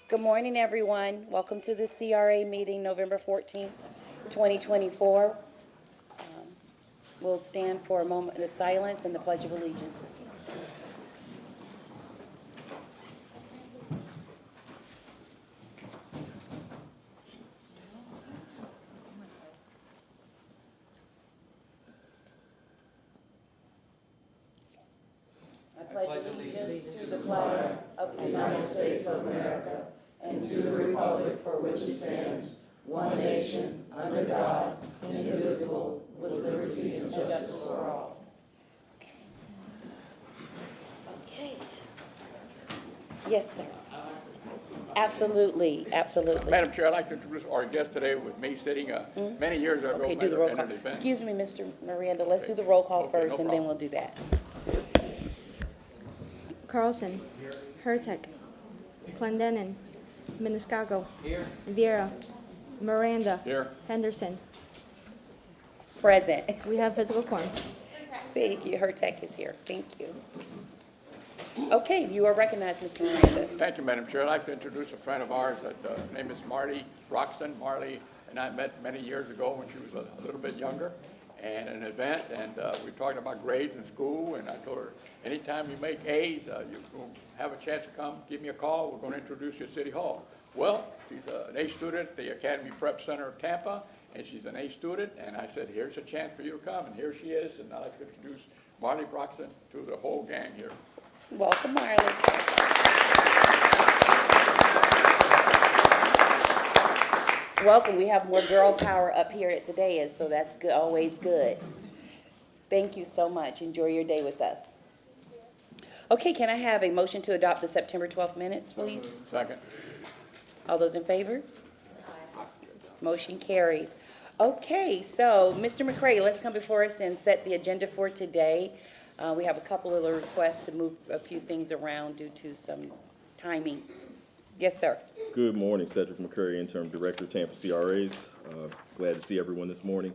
Good morning, everyone. Welcome to the CRA meeting, November 14th, 2024. We'll stand for a moment of silence and the Pledge of Allegiance. I pledge allegiance to the flag of the United States of America and to the republic for which it stands, one nation, under God, indivisible, with liberty and justice for all. Okay. Yes, sir. Absolutely, absolutely. Madam Chair, I'd like to introduce our guest today with me sitting many years ago. Okay, do the roll call. Excuse me, Mr. Miranda, let's do the roll call first, and then we'll do that. Carlson. Hertek. Clendenin. Maniscalco. Viera. Miranda. Here. Henderson. Present. We have physical quorum. Thank you. Hertek is here. Thank you. Okay, you are recognized, Mr. Miranda. Thank you, Madam Chair. I'd like to introduce a friend of ours. Her name is Marty Roxton. Marley and I met many years ago when she was a little bit younger, and an event, and we were talking about grades in school, and I told her, anytime you make A's, you have a chance to come, give me a call. We're going to introduce you at City Hall. Well, she's an A student at the Academy Prep Center of Tampa, and she's an A student, and I said, here's a chance for you to come, and here she is, and I'd like to introduce Marley Roxton to the whole gang here. Welcome, Marley. Welcome. We have more girl power up here at the dais, so that's good, always good. Thank you so much. Enjoy your day with us. Okay, can I have a motion to adopt the September 12th minutes, please? Second. All those in favor? Motion carries. Okay, so Mr. McCray, let's come before us and set the agenda for today. We have a couple of requests to move a few things around due to some timing. Yes, sir. Good morning, Cedric McCurry, Interim Director, Tampa CRAs. Glad to see everyone this morning.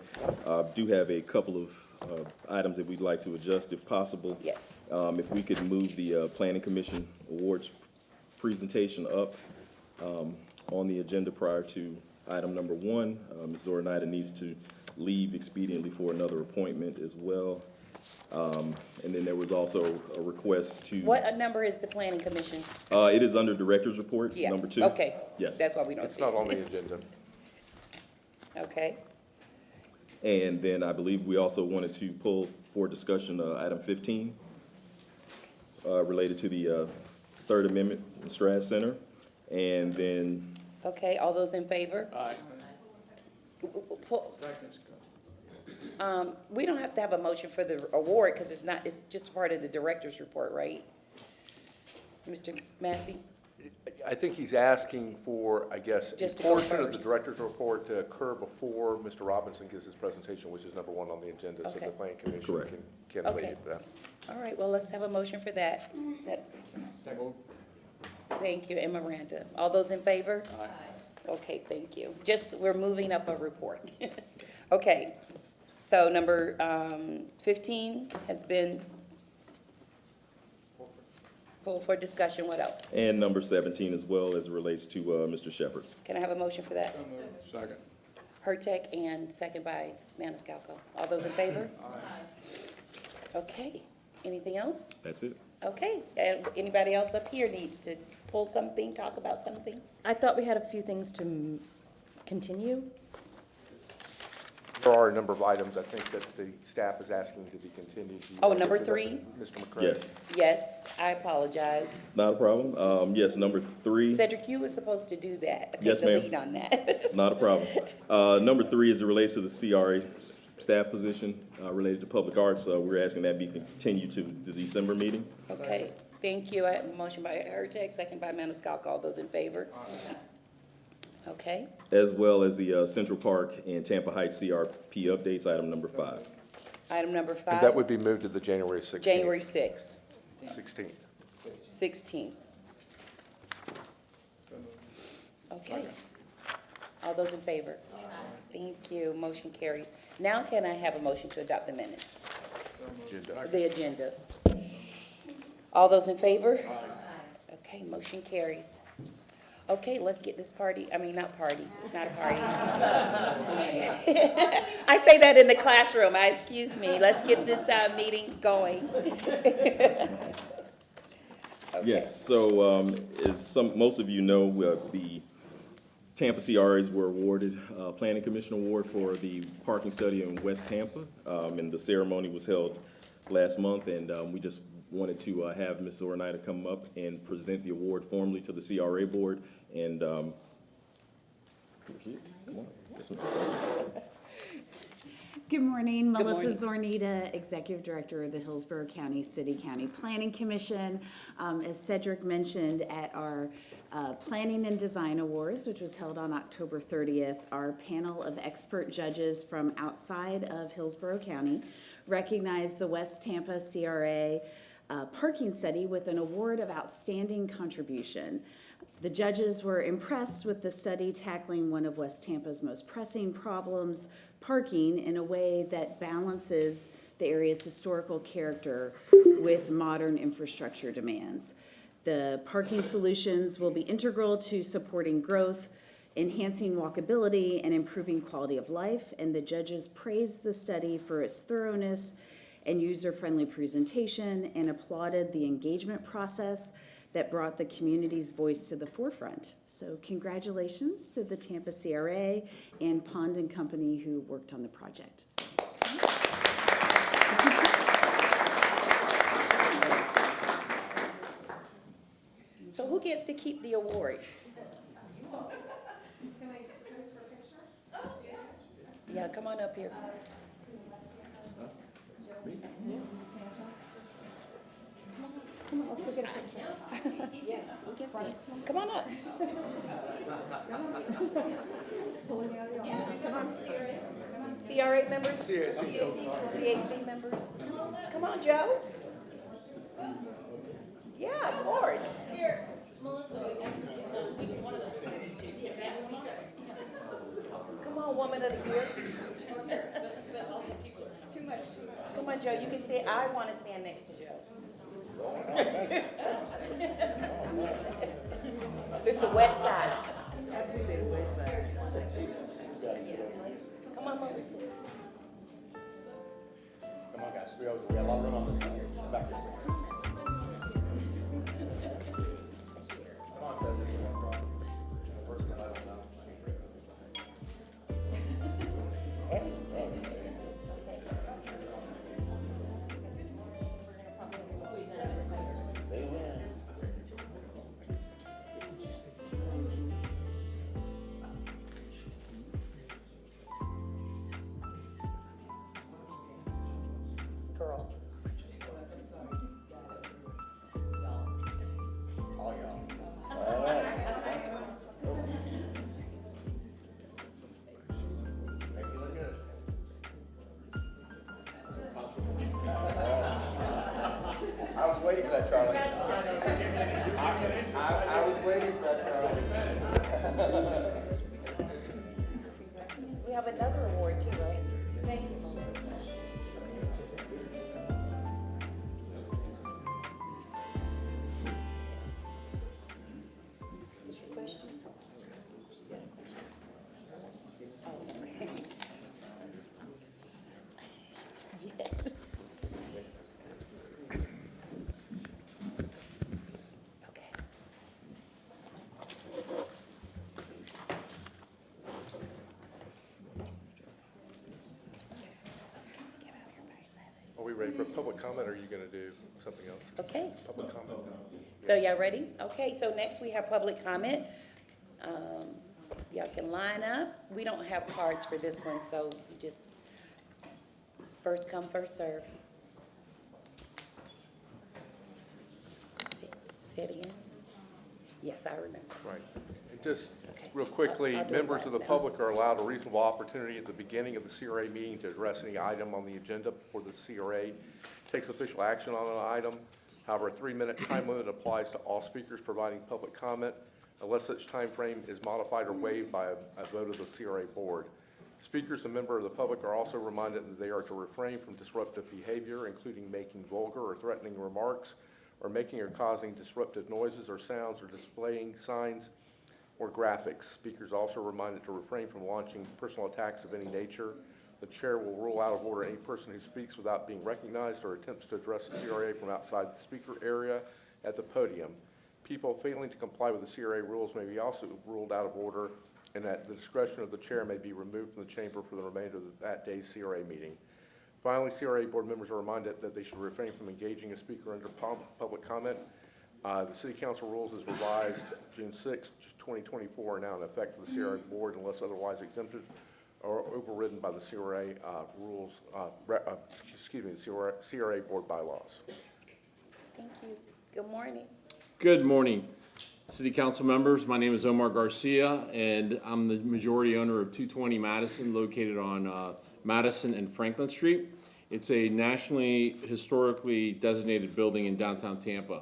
Do have a couple of items that we'd like to adjust if possible. Yes. If we could move the Planning Commission awards presentation up on the agenda prior to item number 1. Ms. Zoranida needs to leave expediently for another appointment as well. And then there was also a request to. What number is the Planning Commission? It is under Director's Report, Yeah. number 2. Okay. Yes. That's why we don't see it. It's not on the agenda. Okay. And then I believe we also wanted to pull for discussion item 15 related to the Third Amendment Stratz Center. And then. Okay, all those in favor? Aye. Seconds. We don't have to have a motion for the award because it's just part of the director's report, right? Mr. Massey? I think he's asking for, I guess, Just a to go portion of the first. director's report to occur before Mr. Robinson gives his presentation, which is number 1 on the agenda, so Okay. the planning commission Correct. can Okay. lead that. All right, well, let's have a motion for that. Second. Thank you, and Miranda. All those in favor? Aye. Okay, thank you. We're moving up a report. Okay, so number 15 has been pulled for discussion. What else? And number 17 as well as it relates to Mr. Shepherd. Can I have a motion for that? Second. Hertek and second by Maniscalco. All those in favor? Okay, anything else? That's it. Okay, and anybody else up here needs to pull something, talk about something? I thought we had a few things to continue. There are a number of items, I think, that the staff is asking to be continued. Oh, number 3? Mr. McCray? Yes, Yes, I apologize. not a problem. Yes, number 3, Cedric, you were supposed to do that. Yes, Take the ma'am. lead on that. not a problem. Number 3 as it relates to the CRA staff position related to public arts. We're asking that be continued to the December meeting. Okay, thank you. I have a motion by Hertek, second by Maniscalco. All those in favor? Okay, As well as the Central Park and Tampa Heights CRP updates, item number 5. item number 5. And that would be moved to the January 16th. January 6th, 16th. 16th. Okay. All those in favor? Thank you. Motion carries. Now can I have a motion to adopt the minutes? The agenda. All those in favor? Okay, motion carries. Okay, let's get this party, I mean, not party, it's not a party. I say that in the classroom, excuse me, let's get this, meeting going. Yes, so as most of you know, the Tampa CRAs were awarded Planning Commission Award for the parking study in West Tampa, and the ceremony was held last month, and we just wanted to have Ms. Zoranida come up and present the award formally to the CRA board, and come on. Yes, ma'am. Good morning, Good Melissa morning. Zornita, Executive Director of the Hillsborough County County Planning Commission. As Cedric mentioned, at our Planning and Design Awards, which was held on October 30th, our panel of expert judges from outside of Hillsborough County recognized the West Tampa CRA parking study with an award of outstanding contribution. The judges were impressed with the study tackling one of West Tampa's most pressing problems, parking, in a way that balances the area's historical character with modern infrastructure demands. The parking solutions will be integral to supporting growth, enhancing walkability, and improving quality of life, and the judges praised the study for its thoroughness and user-friendly presentation and applauded the engagement process that brought the community's voice to the forefront. So congratulations to the Tampa CRA and Pond and Company who worked on the project. So who gets to keep the award? Yeah, come on up here. Yeah, who gets to? Come on up. CRA members? CAC members? Come on, Joe. Yeah, of course. Come on, woman of the year. Too much. Come on, Joe, you can say, I want to stand next to Joe. It's the west side. Come on, Melissa. Come on, guys. We have a lot of room on this side. Back here. Come on, Cedric. First thing I don't know. Say when. Girls. All y'all. All right. Make you look good. I was waiting for that, Charlie. I was waiting for that, Charlie. We have another award too, right? Thank you. What's your question? You got a question? Oh, okay. Yes. Okay. Are we ready for public comment, or are you gonna do something else? Okay. Public comment? So y'all ready? Okay, so next we have public comment. Y'all can line up. We don't have cards for this one, so you just first come, first serve. Say it again? Yes, I remember. Right. And just Okay. real quickly, I'll do it members of the last now. public are allowed a reasonable opportunity at the beginning of the CRA meeting to address any item on the agenda before the CRA takes official action on an item. However, a 3-minute time limit applies to all speakers providing public comment unless such time frame is modified or waived by a vote of the CRA board. Speakers and members of the public are also reminded that they are to refrain from disruptive behavior, including making vulgar or threatening remarks, or making or causing disruptive noises or sounds, or displaying signs or graphics. Speakers are also reminded to refrain from launching personal attacks of any nature. The chair will rule out of order any person who speaks without being recognized or attempts to address the CRA from outside the speaker area at the podium. People failing to comply with the CRA rules may be also ruled out of order, and at the discretion of the chair may be removed from the chamber for the remainder of that day's CRA meeting. Finally, CRA board members are reminded that they should refrain from engaging a speaker under public comment. The City Council rules as revised June 6, 2024 are now in effect for the CRA board unless otherwise exempted or overridden by the CRA rules, the CRA board bylaws. Thank you. Good morning. Good morning, City Council members. My name is Omar Garcia, and I'm the majority owner of 220 Madison, located on Madison and Franklin Street. It's a nationally historically designated building in downtown Tampa.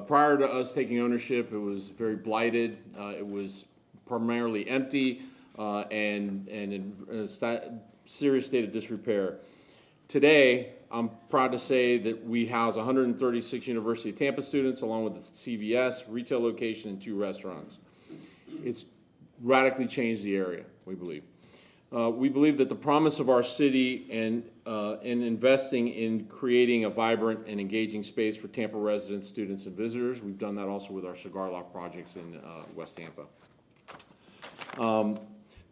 Prior to us taking ownership, it was very blighted. It was primarily empty and in a serious state of disrepair. Today, I'm proud to say that we house 136 University of Tampa students, along with the CVS, retail location, and 2 restaurants. It's radically changed the area, we believe. We believe that the promise of our city and in investing in creating a vibrant and engaging space for Tampa residents, students, and visitors. We've done that also with our cigar lock projects in West Tampa.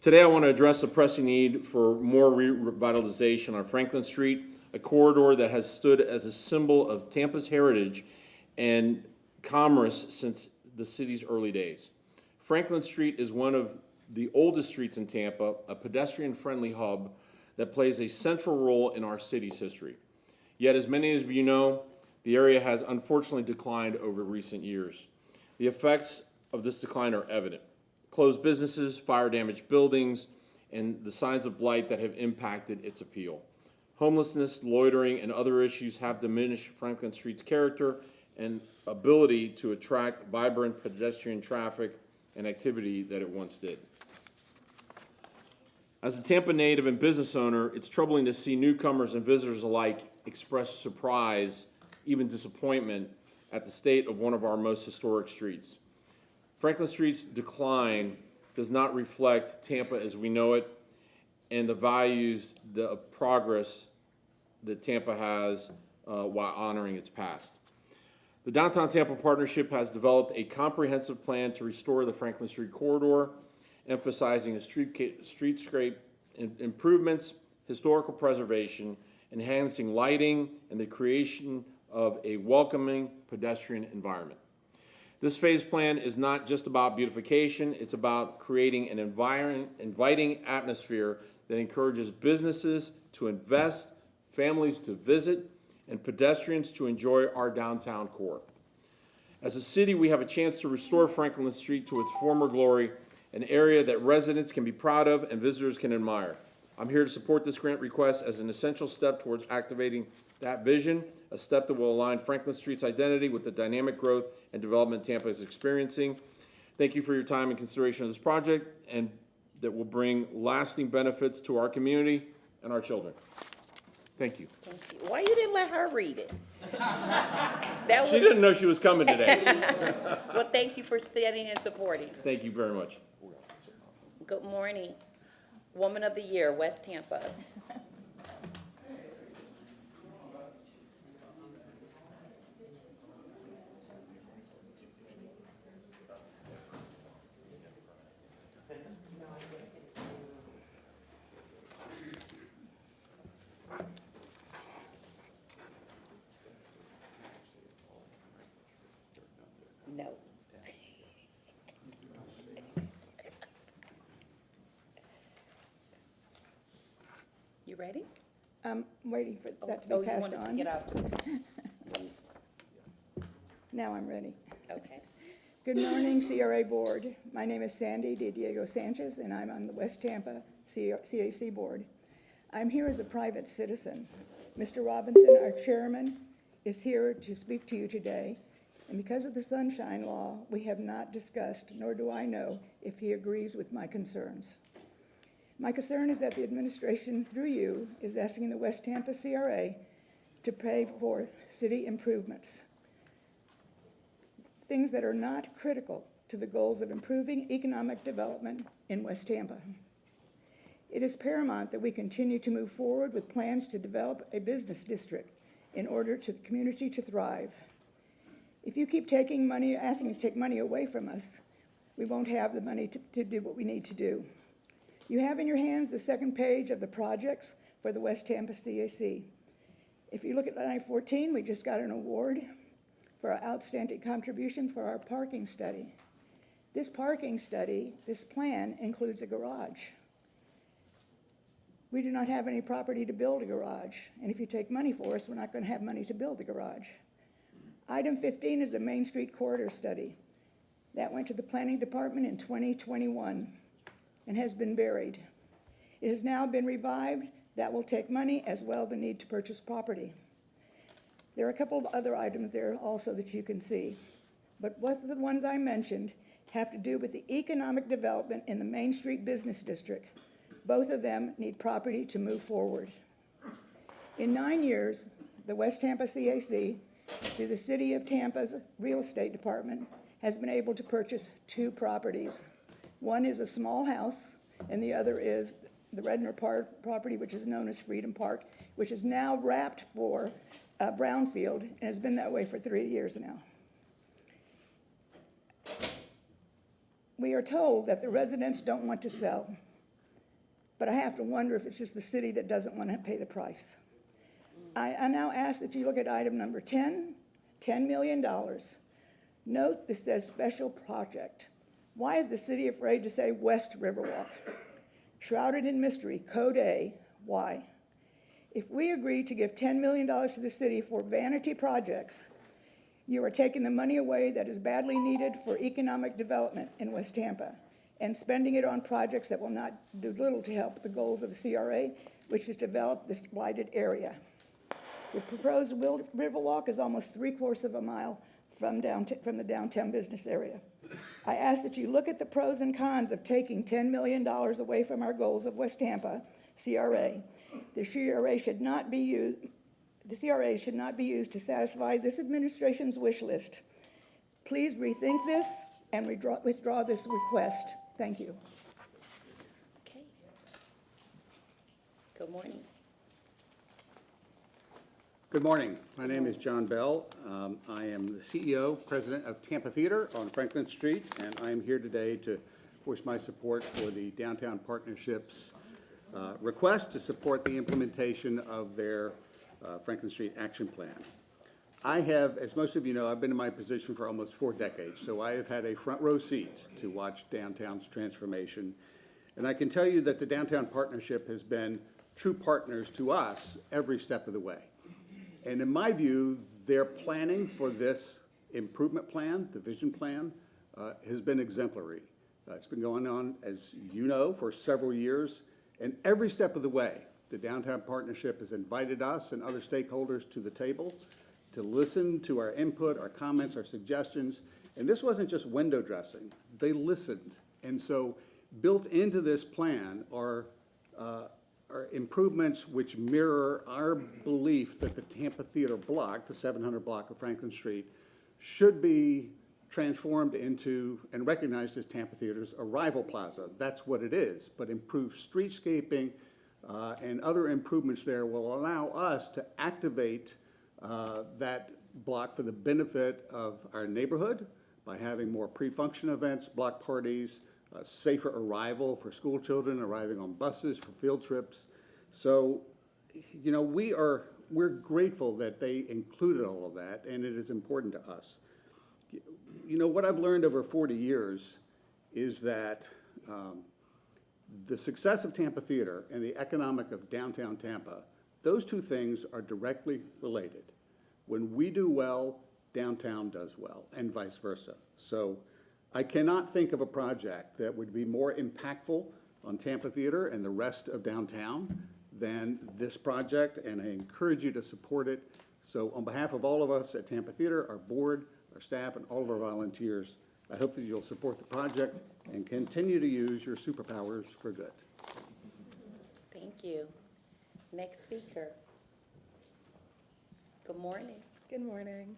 Today, I want to address the pressing need for more revitalization on Franklin Street, a corridor that has stood as a symbol of Tampa's heritage and commerce since the city's early days. Franklin Street is one of the oldest streets in Tampa, a pedestrian-friendly hub that plays a central role in our city's history. Yet, as many of you know, the area has unfortunately declined over recent years. The effects of this decline are evident. Closed businesses, fire-damaged buildings, and the signs of blight that have impacted its appeal. Homelessness, loitering, and other issues have diminished Franklin Street's character and ability to attract vibrant pedestrian traffic and activity that it once did. As a Tampa native and business owner, it's troubling to see newcomers and visitors alike express surprise, even disappointment, at the state of one of our most historic streets. Franklin Street's decline does not reflect Tampa as we know it and the values, the progress that Tampa has while honoring its past. The Downtown Tampa Partnership has developed a comprehensive plan to restore the Franklin Street corridor, emphasizing streetscape improvements, historical preservation, enhancing lighting, and the creation of a welcoming pedestrian environment. This phase plan is not just about beautification, it's about creating an inviting atmosphere that encourages businesses to invest, families to visit, and pedestrians to enjoy our downtown core. As a city, we have a chance to restore Franklin Street to its former glory, an area that residents can be proud of and visitors can admire. I'm here to support this grant request as an essential step towards activating that vision, a step that will align Franklin Street's identity with the dynamic growth and development Tampa is experiencing. Thank you for your time and consideration of this project, and that will bring lasting benefits to our community and our children. Thank you. Thank you. Why you didn't let her read it? That She didn't know she was coming today. Well, thank you for standing and supporting. Thank you very much. Good morning. Woman of the Year, West Tampa. No. You ready? I'm waiting for that to Oh, be you passed want us to on. get out? Now I'm ready. Okay. Good morning, CRA Board. My name is Sandy De Diego Sanchez, and I'm on the West Tampa CAC Board. I'm here as a private citizen. Mr. Robinson, our chairman, is here to speak to you today, and because of the Sunshine Law, we have not discussed, nor do I know, if he agrees with my concerns. My concern is that the administration, through you, is asking the West Tampa CRA to pay for city improvements, things that are not critical to the goals of improving economic development in West Tampa. It is paramount that we continue to move forward with plans to develop a business district in order to the community to thrive. If you keep taking money, asking to take money away from us, we won't have the money to do what we need to do. You have in your hands the second page of the projects for the West Tampa CAC. If you look at line 14, we just got an award for our outstanding contribution for our parking study. This parking study, this plan includes a garage. We do not have any property to build a garage, and if you take money for us, we're not going to have money to build the garage. Item 15 is the Main Street Corridor Study. That went to the Planning Department in 2021 and has been buried. It has now been revived. That will take money as well as the need to purchase property. There are a couple of other items there also that you can see, but both of the ones I mentioned have to do with the economic development in the Main Street Business District. Both of them need property to move forward. In 9 years, the West Tampa CAC, through the City of Tampa's Real Estate Department, has been able to purchase 2 properties. One is a small house, and the other is the Redner Park property, which is known as Freedom Park, which is now wrapped for brownfield, and has been that way for 3 years now. We are told that the residents don't want to sell, but I have to wonder if it's just the city that doesn't want to pay the price. I now ask that you look at item number 10, $10 million. Note this says special project. Why is the city afraid to say West Riverwalk? Shrouded in mystery, Code A, why? If we agree to give $10 million to the city for vanity projects, you are taking the money away that is badly needed for economic development in West Tampa and spending it on projects that will not do little to help the goals of the CRA, which is to develop this blighted area. The proposed Riverwalk is almost 3/4 of a mile from the downtown business area. I ask that you look at the pros and cons of taking $10 million away from our goals of West Tampa CRA. The CRA should not be used to satisfy this administration's wish list. Please rethink this and withdraw this request. Thank you. Okay. Good morning. Good morning. My name is John Bell. I am the CEO, President of Tampa Theater on Franklin Street, and I am here today to voice my support for the Downtown Partnership's request to support the implementation of their Franklin Street Action Plan. I have, as most of you know, I've been in my position for almost 4 decades, so I have had a front row seat to watch downtown's transformation. And I can tell you that the Downtown Partnership has been true partners to us every step of the way. And in my view, their planning for this improvement plan, the vision plan, has been exemplary. It's been going on, as you know, for several years. And every step of the way, the Downtown Partnership has invited us and other stakeholders to the table to listen to our input, our comments, our suggestions. And this wasn't just window dressing. They listened. And so built into this plan are improvements which mirror our belief that the Tampa Theater block, the 700 block of Franklin Street, should be transformed into and recognized as Tampa Theater's arrival plaza. That's what it is. But improved streetscaping and other improvements there will allow us to activate that block for the benefit of our neighborhood by having more pre-function events, block parties, safer arrival for school children arriving on buses for field trips. So, you know, we're grateful that they included all of that, and it is important to us. You know, what I've learned over 40 years is that the success of Tampa Theater and the economic of downtown Tampa, those two things are directly related. When we do well, downtown does well, and vice versa. So I cannot think of a project that would be more impactful on Tampa Theater and the rest of downtown than this project, and I encourage you to support it. So on behalf of all of us at Tampa Theater, our board, our staff, and all of our volunteers, I hope that you'll support the project and continue to use your superpowers for good. Thank you. Next speaker. Good morning. Good morning.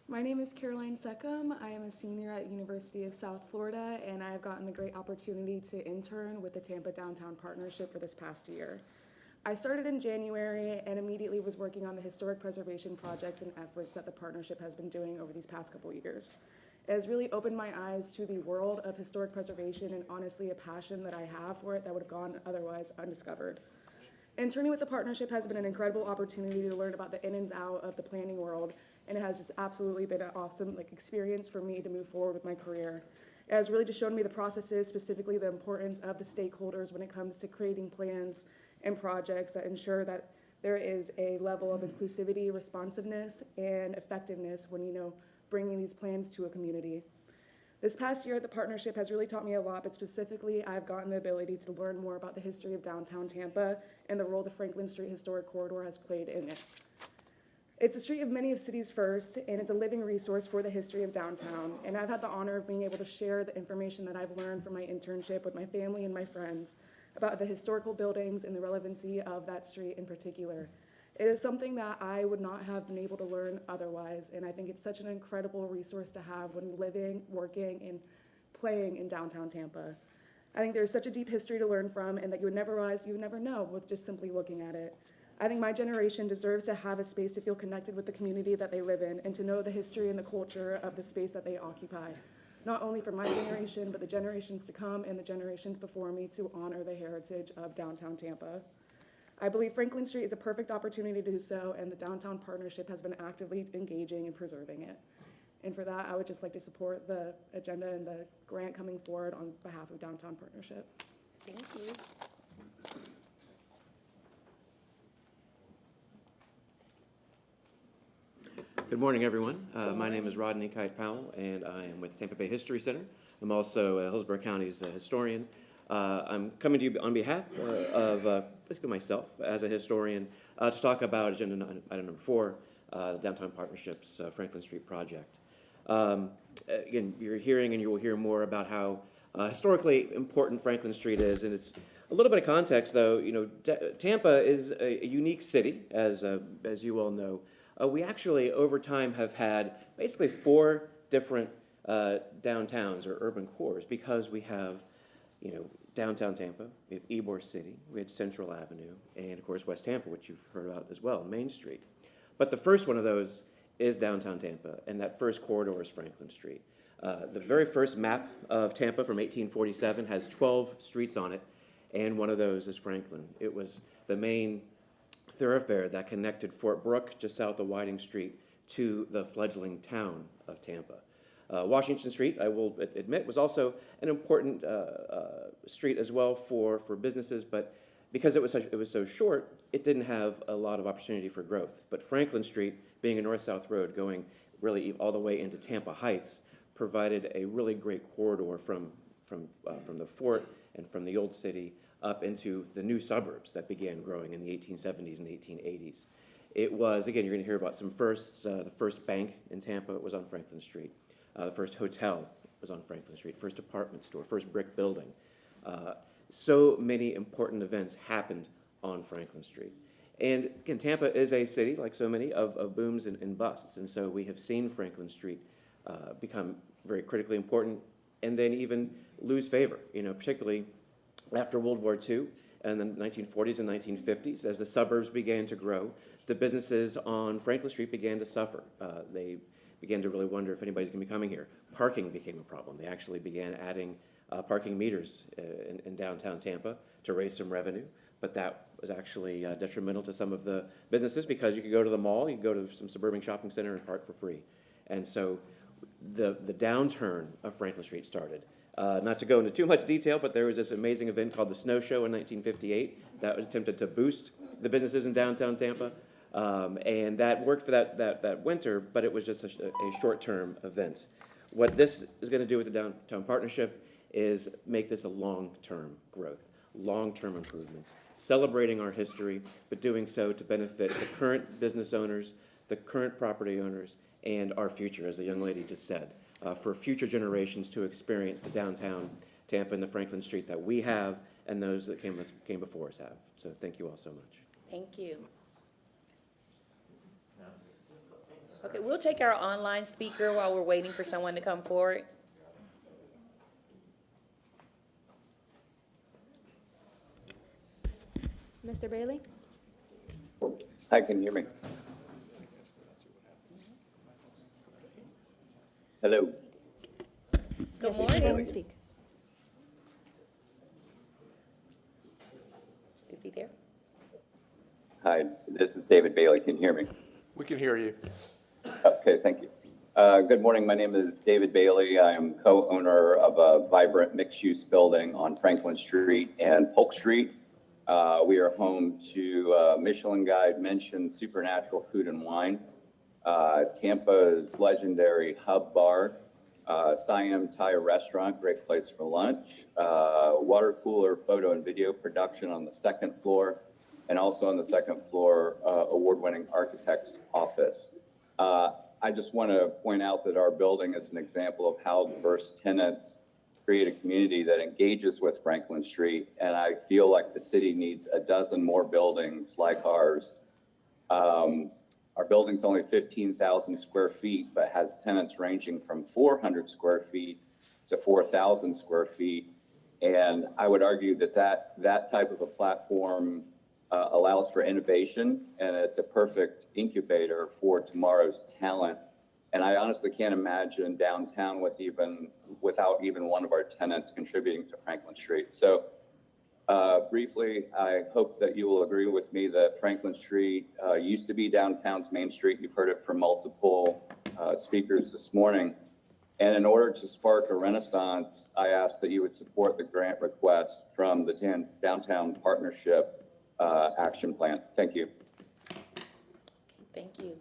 My name is Caroline Seckham. I am a senior at University of South Florida, and I have gotten the great opportunity to intern with the Tampa Downtown Partnership for this past year. I started in January and immediately was working on the historic preservation projects and efforts that the partnership has been doing over these past couple years. It has really opened my eyes to the world of historic preservation and honestly a passion that I have for it that would have gone otherwise undiscovered. Interning with the partnership has been an incredible opportunity to learn about the in and out of the planning world, and it has just absolutely been an awesome experience for me to move forward with my career. It has really just shown me the processes, specifically the importance of the stakeholders when it comes to creating plans and projects that ensure that there is a level of inclusivity, responsiveness, and effectiveness when, bringing these plans to a community. This past year, the partnership has really taught me a lot, but specifically, I've gotten the ability to learn more about the history of downtown Tampa and the role the Franklin Street Historic Corridor has played in it. It's a street of many of city's first, and it's a living resource for the history of downtown. And I've had the honor of being able to share the information that I've learned from my internship with my family and my friends about the historical buildings and the relevancy of that street in particular. It is something that I would not have been able to learn otherwise, and I think it's such an incredible resource to have when living, working, and playing in downtown Tampa. I think there's such a deep history to learn from, and that you would never realize, you would never know with just simply looking at it. I think my generation deserves to have a space to feel connected with the community that they live in, and to know the history and the culture of the space that they occupy. Not only for my generation, but the generations to come and the generations before me to honor the heritage of downtown Tampa. I believe Franklin Street is a perfect opportunity to do so, and the Downtown Partnership has been actively engaging and preserving it. And for that, I would just like to support the agenda and the grant coming forward on behalf of Downtown Partnership. Thank you. Good morning, everyone. My name is Rodney Kite Powell, and I am with Tampa Bay History Center. I'm also Hillsborough County's historian. I'm coming to you on behalf of basically myself as a historian to talk about agenda item number 4, the Downtown Partnership's Franklin Street project. Again, you're hearing and you will hear more about how historically important Franklin Street is, and it's a little bit of context, though. Tampa is a unique city, as you all know. We actually, over time, have had basically 4 different downtowns or urban cores, because we have, downtown Tampa, we have Ybor City, we had Central Avenue, and of course West Tampa, which you've heard about as well, Main Street. But the first one of those is downtown Tampa, and that first corridor is Franklin Street. The very first map of Tampa from 1847 has 12 streets on it, and one of those is Franklin. It was the main thoroughfare that connected Fort Brooke, just south of Whiting Street, to the fledgling town of Tampa. Washington Street, I will admit, was also an important street as well for businesses, but because it was so short, it didn't have a lot of opportunity for growth. But Franklin Street, being a north-south road going really all the way into Tampa Heights, provided a really great corridor from the fort and from the old city up into the new suburbs that began growing in the 1870s and 1880s. It was, again, you're going to hear about some firsts. The first bank in Tampa was on Franklin Street. The first hotel was on Franklin Street. First department store, first brick building. So many important events happened on Franklin Street. And again, Tampa is a city, like so many, of booms and busts. And so we have seen Franklin Street become very critically important and then even lose favor, particularly after World War II and the 1940s and 1950s. As the suburbs began to grow, the businesses on Franklin Street began to suffer. They began to really wonder if anybody's going to be coming here. Parking became a problem. They actually began adding parking meters in downtown Tampa to raise some revenue, but that was actually detrimental to some of the businesses, because you could go to the mall, you could go to some suburban shopping center and park for free. And so the downturn of Franklin Street started. Not to go into too much detail, but there was this amazing event called the Snow Show in 1958 that was attempted to boost the businesses in downtown Tampa. And that worked for that winter, but it was just a short-term event. What this is going to do with the Downtown Partnership is make this a long-term growth, long-term improvements, celebrating our history, but doing so to benefit the current business owners, the current property owners, and our future, as the young lady just said, for future generations to experience the downtown Tampa and the Franklin Street that we have and those that came before us have. So thank you all so much. Thank you. Okay, we'll take our online speaker while we're waiting for someone to come forward. Mr. Bailey? Hi, can you hear me? Hello. Good Yes, you can go morning. and speak. Is he there? Hi, this is David Bailey. Can you hear me? We can hear you. Okay, thank you. Good morning. My name is David Bailey. I am co-owner of a vibrant mixed-use building on Franklin Street and Polk Street. We are home to Michelin Guide mentioned Supernatural Food and Wine, Tampa's legendary Hub Bar, Siam Thai restaurant, great place for lunch, water cooler photo and video production on the second floor, and also on the second floor, award-winning architect's office. I just want to point out that our building is an example of how diverse tenants create a community that engages with Franklin Street, and I feel like the city needs a dozen more buildings like ours. Our building's only 15,000 square feet, but has tenants ranging from 400 square feet to 4,000 square feet. And I would argue that that type of a platform allows for innovation, and it's a perfect incubator for tomorrow's talent. And I honestly can't imagine downtown without even one of our tenants contributing to Franklin Street. So briefly, I hope that you will agree with me that Franklin Street used to be downtown's Main Street. You've heard it from multiple speakers this morning. And in order to spark a renaissance, I ask that you would support the grant request from the Downtown Partnership Action Plan. Thank you. Thank you.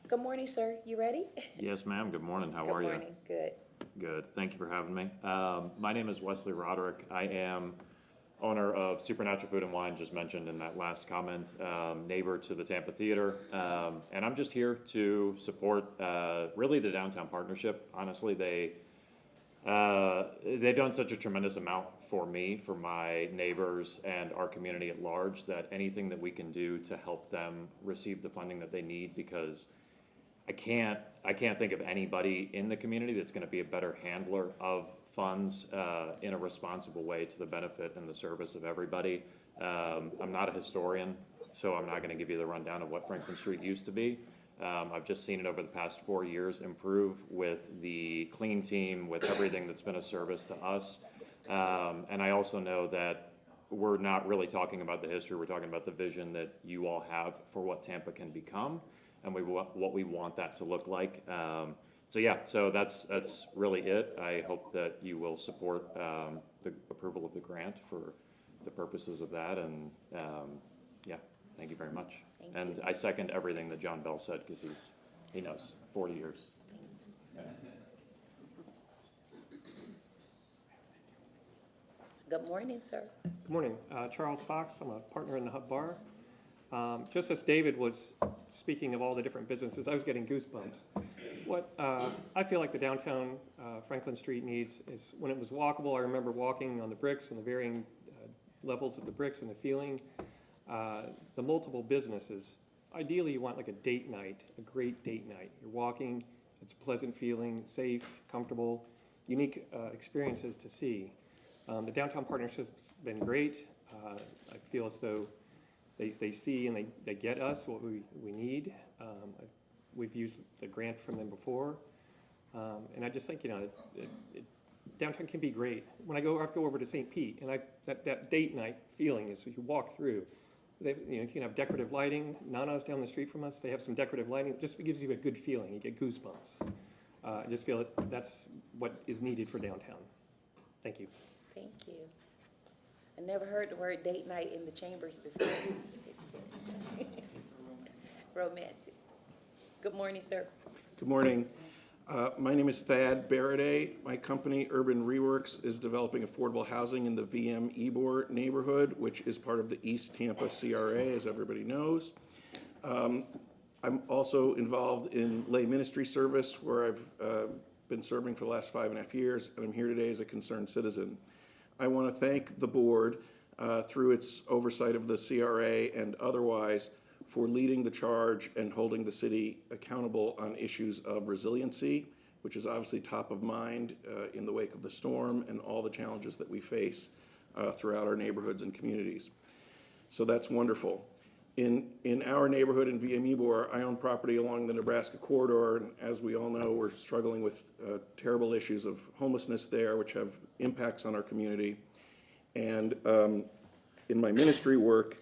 Good morning, sir. You ready? Yes, ma'am. Good morning. How are you? Good morning. Good. Good. Thank you for having me. My name is Wesley Roderick. I am owner of Supernatural Food and Wine, just mentioned in that last comment, neighbor to the Tampa Theater. And I'm just here to support really the Downtown Partnership. Honestly, they've done such a tremendous amount for me, for my neighbors and our community at large, that anything that we can do to help them receive the funding that they need, because I can't think of anybody in the community that's going to be a better handler of funds in a responsible way to the benefit and the service of everybody. I'm not a historian, so I'm not going to give you the rundown of what Franklin Street used to be. I've just seen it over the past 4 years improve with the clean team, with everything that's been a service to us. And I also know that we're not really talking about the history, we're talking about the vision that you all have for what Tampa can become, and what we want that to look like. So that's really it. I hope that you will support the approval of the grant for the purposes of that, and thank you very much. Thank you. I second everything that John Bell said, because he knows, 40 years. Good morning, sir. Good morning. Charles Fox. I'm a partner in the Hub Bar. Just as David was speaking of all the different businesses, I was getting goosebumps. What I feel like the downtown Franklin Street needs is, when it was walkable, I remember walking on the bricks and the varying levels of the bricks and the feeling, the multiple businesses. Ideally, you want like a date night, a great date night. You're walking, it's a pleasant feeling, safe, comfortable, unique experiences to see. The Downtown Partnership's been great. I feel as though they see and they get us what we need. We've used the grant from them before. And I just think, downtown can be great. When I have to go over to St. Pete, and that date night feeling is you walk through. You can have decorative lighting. Nana's down the street from us. They have some decorative lighting. It just gives you a good feeling. You get goosebumps. I just feel that's what is needed for downtown. Thank you. Thank you. I never heard the word date night in the chambers before. Romantic. Good morning, sir. Good morning. My name is Thad Baraday. My company, Urban Reworks, is developing affordable housing in the VM Ybor neighborhood, which is part of the East Tampa CRA, as everybody knows. I'm also involved in lay ministry service, where I've been serving for the last 5.5 years, and I'm here today as a concerned citizen. I want to thank the board through its oversight of the CRA and otherwise for leading the charge and holding the city accountable on issues of resiliency, which is obviously top of mind in the wake of the storm and all the challenges that we face throughout our neighborhoods and communities. So that's wonderful. In our neighborhood in VM Ybor, I own property along the Nebraska corridor, and as we all know, we're struggling with terrible issues of homelessness there, which have impacts on our community. And in my ministry work,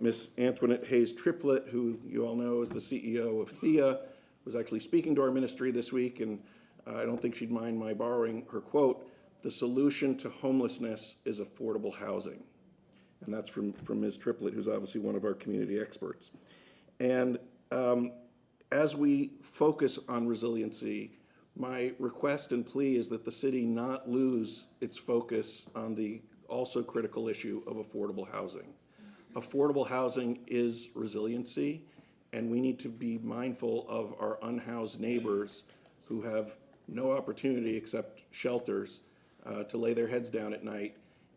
Miss Antoinette Hayes Triplett, who you all know is the CEO of THEA, was actually speaking to our ministry this week, and I don't think she'd mind my borrowing her quote: "The solution to homelessness is affordable housing." And that's from Ms. Triplett, who's obviously one of our community experts. And as we focus on resiliency, my request and plea is that the city not lose its focus on the also critical issue of affordable housing. Affordable housing is resiliency, and we need to be mindful of our unhoused neighbors who have no opportunity except shelters to lay their heads down at night.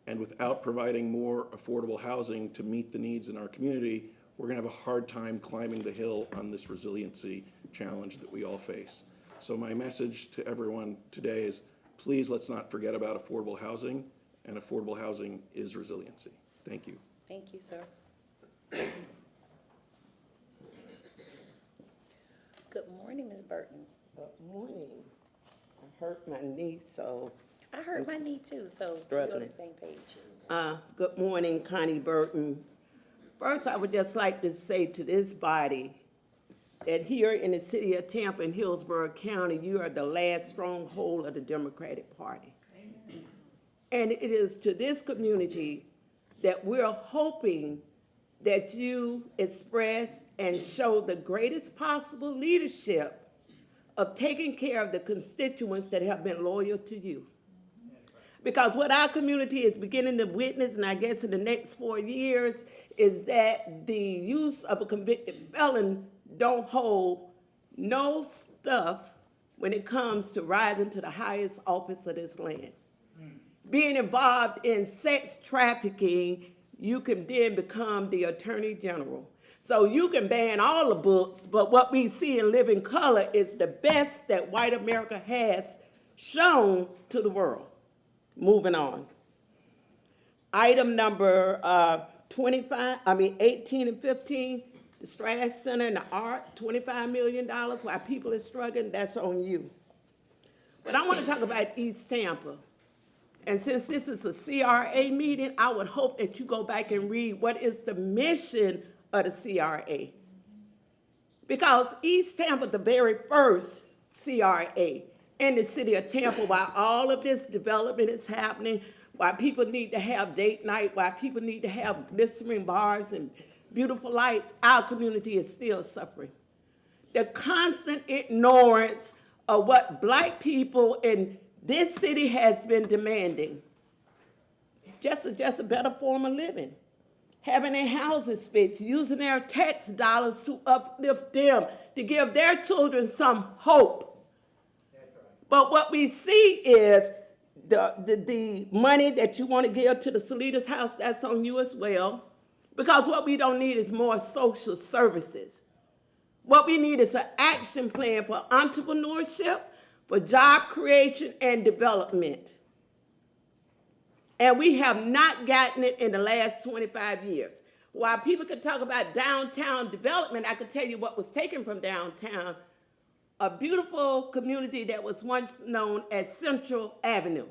And without providing more affordable housing to meet the needs in our community, we're gonna have a hard time climbing the hill on this resiliency challenge that we all face. So my message to everyone today is, please let's not forget about affordable housing, and affordable housing is resiliency. Thank you. Thank you, sir. Good morning, Ms. Burton. Good morning. I hurt my knee, so. I hurt my knee too, so we're on struggling. the same page. Good morning, Connie Burton. First, I would just like to say to this body that here in the city of Tampa and Hillsborough County, you are the last stronghold of the Democratic Party. Amen. And it is to this community that we're hoping that you express and show the greatest possible leadership of taking care of the constituents that have been loyal to you. Because what our community is beginning to witness, and I guess in the next 4 years, is that the use of a convicted felon don't hold no stuff when it comes to rising to the highest office of this land. Being involved in sex trafficking, you can then become the Attorney General. So you can ban all the books, but what we see in Living Color is the best that white America has shown to the world. Moving on. Item number 18 and 15, the Strass Center and the art, $25 million while people are struggling, that's on you. But I want to talk about East Tampa. And since this is a CRA meeting, I would hope that you go back and read what is the mission of the CRA. Because East Tampa, the very first CRA, in the city of Tampa, while all of this development is happening, while people need to have date night, while people need to have glittering bars and beautiful lights, our community is still suffering. The constant ignorance of what Black people in this city has been demanding. Just a better form of living. Having their houses fixed, using their tax dollars to uplift them, to give their children some hope. But what we see is the money that you want to give to the Salitas house, that's on you as well. Because what we don't need is more social services. What we need is an action plan for entrepreneurship, for job creation and development. And we have not gotten it in the last 25 years. While people can talk about downtown development, I can tell you what was taken from downtown. A beautiful community that was once known as Central Avenue.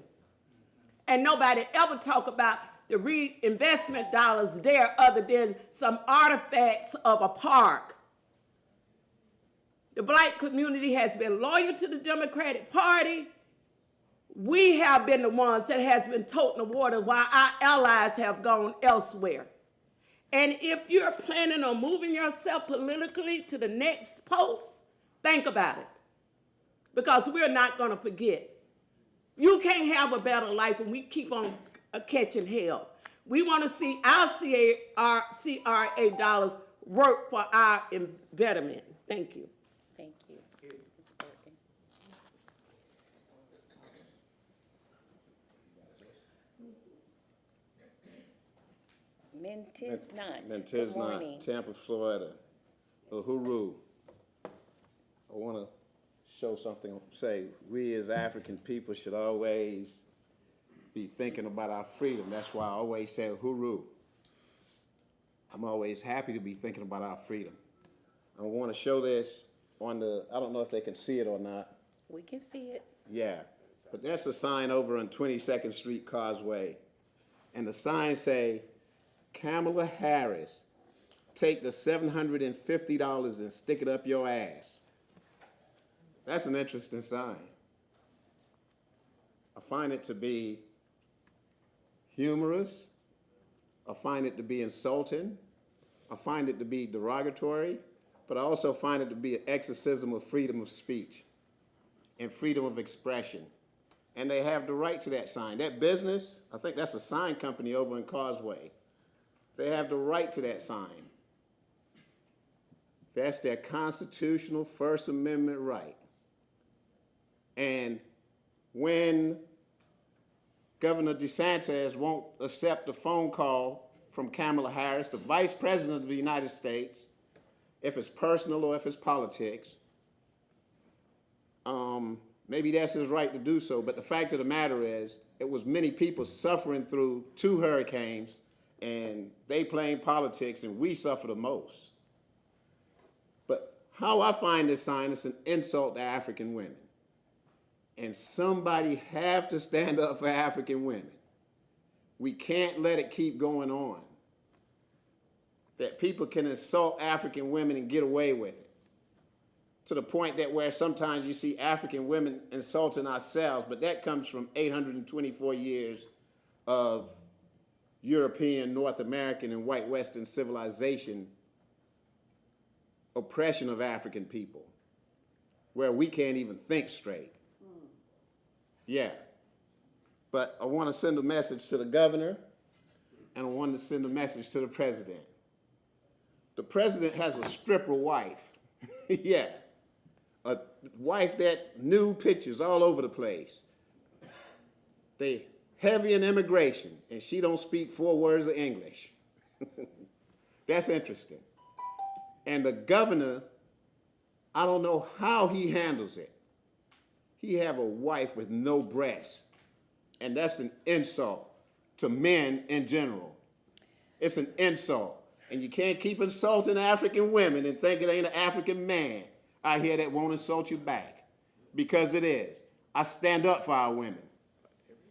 And nobody ever talk about the reinvestment dollars there other than some artifacts of a park. The Black community has been loyal to the Democratic Party. We have been the ones that has been toting the water while our allies have gone elsewhere. And if you're planning on moving yourself politically to the next post, think about it, because we're not going to forget. You can't have a better life when we keep on catching hell. We want to see our CRA dollars work for our betterment. Thank you. Thank you, Ms. Burton. Mentis not. Mentis Good not, morning. Tampa, Florida. Uhuru. I want to show something, say we as African people should always be thinking about our freedom. That's why I always say Uhuru. I'm always happy to be thinking about our freedom. I want to show this on the, I don't know if they can see it or not. We can see it. Yeah, but that's a sign over on 22nd Street Causeway. And the sign say, Kamala Harris, take the $750 and stick it up your ass. That's an interesting sign. I find it to be humorous. I find it to be insulting. I find it to be derogatory, but I also find it to be an exorcism of freedom of speech and freedom of expression. And they have the right to that sign. That business, I think that's a sign company over in Causeway. They have the right to that sign. That's their constitutional First Amendment right. And when Governor DeSantis won't accept a phone call from Kamala Harris, the Vice President of the United States, if it's personal or if it's politics, maybe that's his right to do so, but the fact of the matter is, it was many people suffering through 2 hurricanes, and they playing politics, and we suffer the most. But how I find this sign is an insult to African women. And somebody have to stand up for African women. We can't let it keep going on. That people can insult African women and get away with it. To the point that where sometimes you see African women insulting ourselves, but that comes from 824 years of European, North American, and white Western civilization oppression of African people, where we can't even think straight. Yeah. But I want to send a message to the governor, and I want to send a message to the president. The president has a stripper wife. Yeah. A wife that nude pictures all over the place. They heavy in immigration, and she don't speak 4 words of English. That's interesting. And the governor, I don't know how he handles it. He have a wife with no breasts, and that's an insult to men in general. It's an insult, and you can't keep insulting African women and think it ain't an African man out here that won't insult you back, because it is. I stand up for our women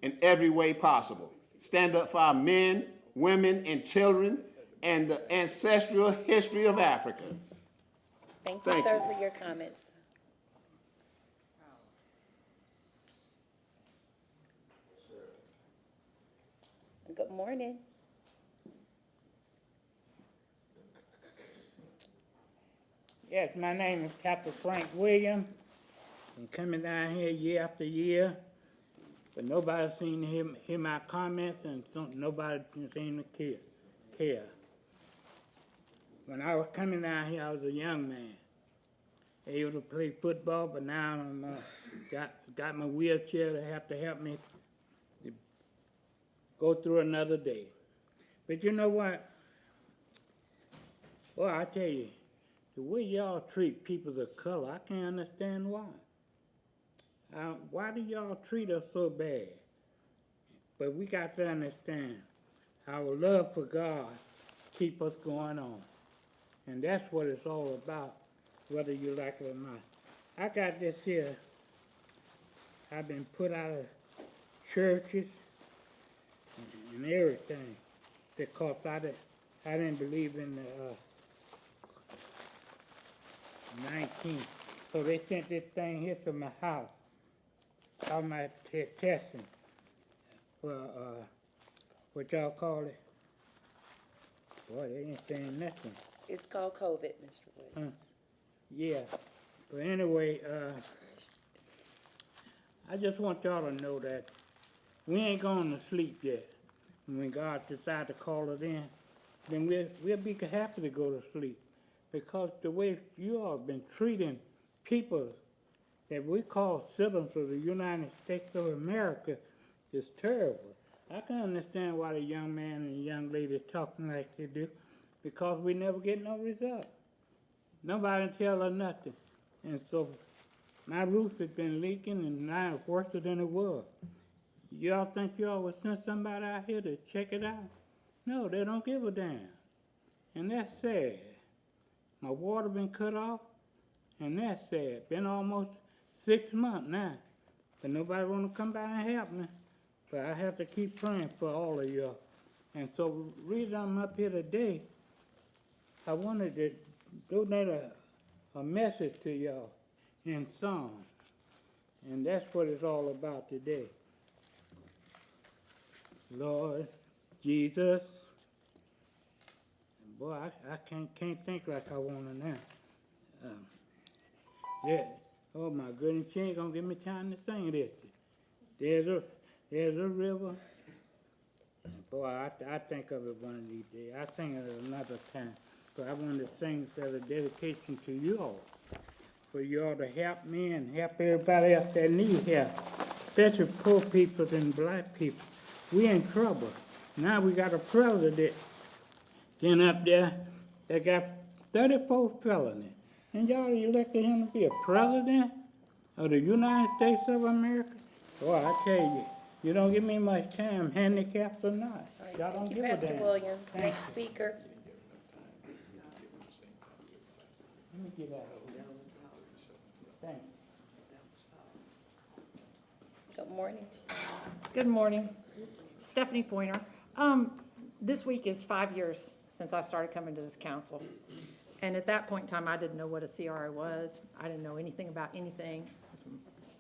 in every way possible. Stand up for our men, women, and children, and the ancestral history of Africa. Thank you, sir, for your comments. Good morning. Yes, my name is Captain Frank Williams. I'm coming down here year after year, but nobody seemed to hear my comments, and nobody seemed to care. When I was coming down here, I was a young man, able to play football, but now I'm got my wheelchair to help me to go through another day. But you know what? Well, I tell you, the way y'all treat people of color, I can't understand why. Why do y'all treat us so bad? But we got to understand, our love for God keep us going on. And that's what it's all about, whether you like it or not. I got this here. I've been put out of churches and everything because I didn't believe in the 19. So they sent this thing here to my house. Talking about testing for, what y'all call it? Boy, they ain't saying nothing. It's called COVID, Mr. Williams. Yeah. But anyway, I just want y'all to know that we ain't going to sleep yet. When God decides to call us in, then we'll be happy to go to sleep. Because the way you all have been treating people that we call citizens of the United States of America is terrible. I can understand why the young man and the young lady talking like they do, because we never get no result. Nobody tell her nothing. And so my roof has been leaking and now it's worse than it was. Y'all think y'all would send somebody out here to check it out? No, they don't give a damn. And that's sad. My water been cut off, and that's sad. Been almost 6 months now. But nobody wanna come by and help me. But I have to keep praying for all of y'all. And so the reason I'm up here today, I wanted to donate a message to y'all in song. And that's what it's all about today. Lord Jesus. Boy, I can't think like I want to now. Yeah. Oh my goodness, she ain't gonna give me time to sing this. There's a river. Boy, I think of it one of these days. I sing it another time. So I wanted to sing this as a dedication to you all. For you all to help me and help everybody else that needs help. Especially poor people and black people. We in trouble. Now we got a president then up there that got 34 felonies. And y'all elected him to be a president of the United States of America? Boy, I tell you, you don't give me much time, handicapped or not. Y'all don't give a damn. Pastor Williams. Next speaker. Let me get out of here. Thank you. Good morning. Good morning. Stephanie Pointer. This week is 5 years since I started coming to this council. And at that point in time, I didn't know what a CRA was. I didn't know anything about anything. Just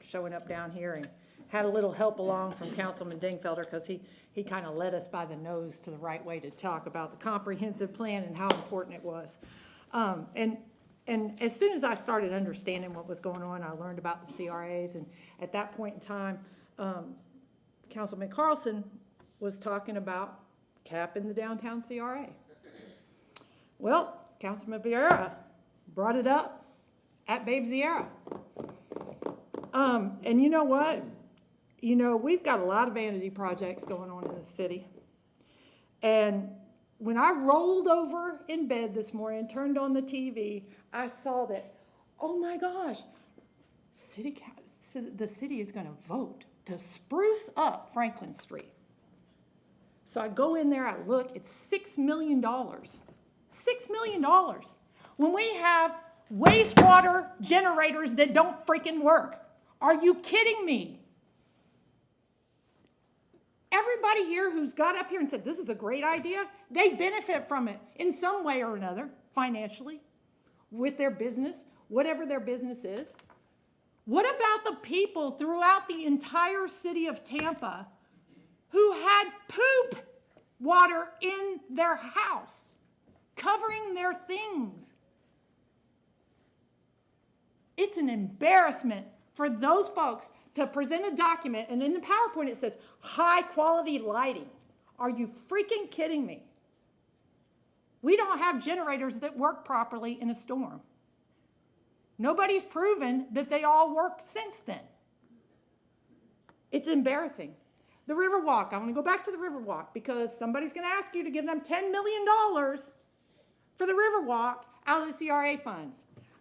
showing up down here and had a little help along from Councilman Dingfelder because he kind of led us by the nose to the right way to talk about the comprehensive plan and how important it was. And as soon as I started understanding what was going on, I learned about the CRAs. And at that point in time, Councilman Carlson was talking about capping the downtown CRA. Well, Councilman Vieira brought it up at Babe Sierra. And you know what? You know, we've got a lot of vanity projects going on in the city. And when I rolled over in bed this morning, turned on the TV, I saw that, oh my gosh, the city is going to vote to spruce up Franklin Street. So I go in there, I look, it's $6 million. $6 million. When we have wastewater generators that don't freaking work. Are you kidding me? Everybody here who's got up here and said, this is a great idea, they benefit from it in some way or another, financially, with their business, whatever their business is. What about the people throughout the entire city of Tampa who had poop water in their house, covering their things? It's an embarrassment for those folks to present a document, and in the PowerPoint it says, high quality lighting. Are you freaking kidding me? We don't have generators that work properly in a storm. Nobody's proven that they all work since then. It's embarrassing. The Riverwalk, I want to go back to the Riverwalk because somebody's going to ask you to give them $10 million for the Riverwalk out of the CRA funds.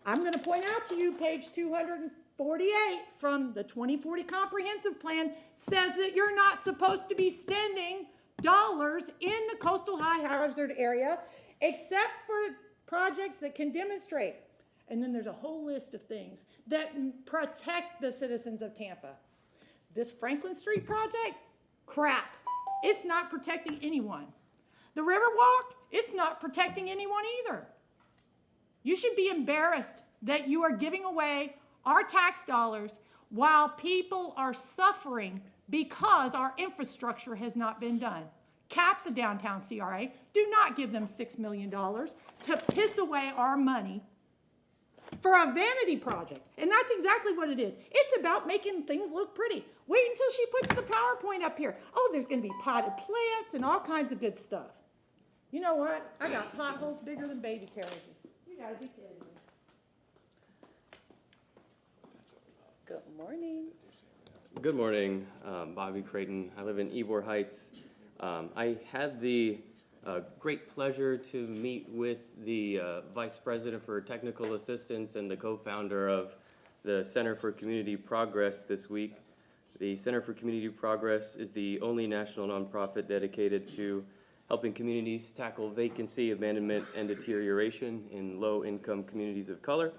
I'm going to point out to you page 248 from the 2040 Comprehensive Plan says that you're not supposed to be spending dollars in the coastal high hazard area except for projects that can demonstrate. And then there's a whole list of things that protect the citizens of Tampa. This Franklin Street project, crap. It's not protecting anyone. The Riverwalk, it's not protecting anyone either. You should be embarrassed that you are giving away our tax dollars while people are suffering because our infrastructure has not been done. Cap the downtown CRA. Do not give them $6 million to piss away our money for a vanity project. And that's exactly what it is. It's about making things look pretty. Wait until she puts the PowerPoint up here. Oh, there's going to be potted plants and all kinds of good stuff. You know what? I got potholes bigger than baby carriages. You gotta be kidding me. Good morning. Good morning, Bobby Creighton. I live in Ybor Heights. I had the great pleasure to meet with the Vice President for Technical Assistance and the co-founder of the Center for Community Progress this week. The Center for Community Progress is the only national nonprofit dedicated to helping communities tackle vacancy, abandonment, and deterioration in low-income communities of color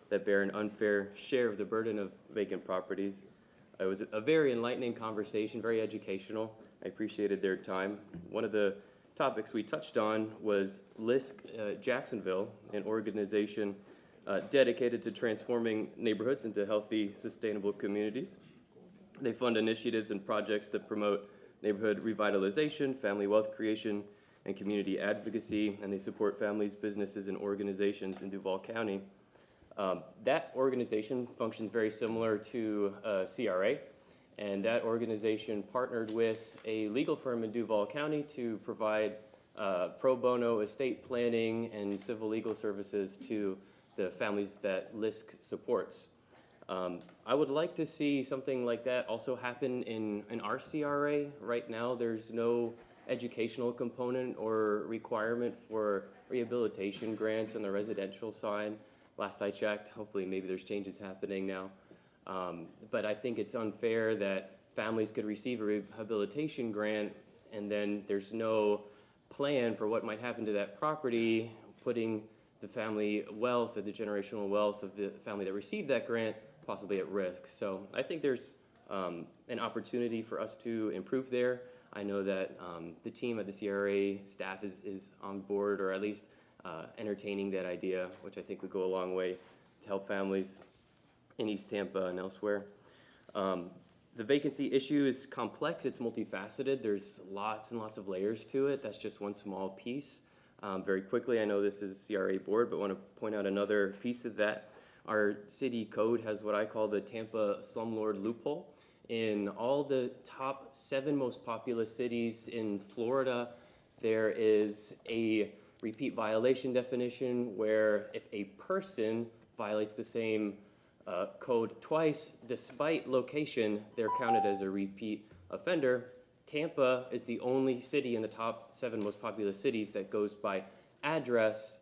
that bear an unfair share of the burden of vacant properties. It was a very enlightening conversation, very educational. I appreciated their time. One of the topics we touched on was LISC Jacksonville, an organization dedicated to transforming neighborhoods into healthy, sustainable communities. They fund initiatives and projects that promote neighborhood revitalization, family wealth creation, and community advocacy, and they support families, businesses, and organizations in Duval County. That organization functions very similar to CRA, and that organization partnered with a legal firm in Duval County to provide pro bono estate planning and civil legal services to the families that LISC supports. I would like to see something like that also happen in our CRA. Right now, there's no educational component or requirement for rehabilitation grants on the residential side. Last I checked, hopefully maybe there's changes happening now. But I think it's unfair that families could receive a rehabilitation grant and then there's no plan for what might happen to that property, putting the family wealth or the generational wealth of the family that received that grant possibly at risk. So I think there's an opportunity for us to improve there. I know that the team at the CRA staff is on board, or at least entertaining that idea, which I think would go a long way to help families in East Tampa and elsewhere. The vacancy issue is complex, it's multifaceted, there's lots and lots of layers to it. That's just one small piece. Very quickly, I know this is CRA board, but want to point out another piece of that. Our city code has what I call the Tampa slumlord loophole. In all the top 7 most populous cities in Florida, there is a repeat violation definition where if a person violates the same code twice, despite location, they're counted as a repeat offender. Tampa is the only city in the top 7 most populous cities that goes by address,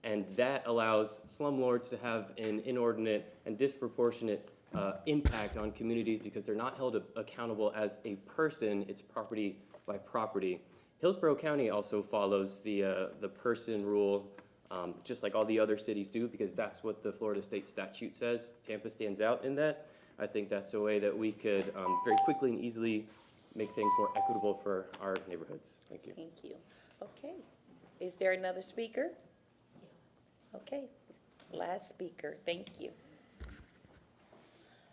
and that allows slumlords to have an inordinate and disproportionate impact on communities because they're not held accountable as a person, it's property by property. Hillsborough County also follows the person rule, just like all the other cities do, because that's what the Florida state statute says. Tampa stands out in that. I think that's a way that we could very quickly and easily make things more equitable for our neighborhoods. Thank you. Thank you. Okay. Is there another speaker? Okay. Last speaker. Thank you.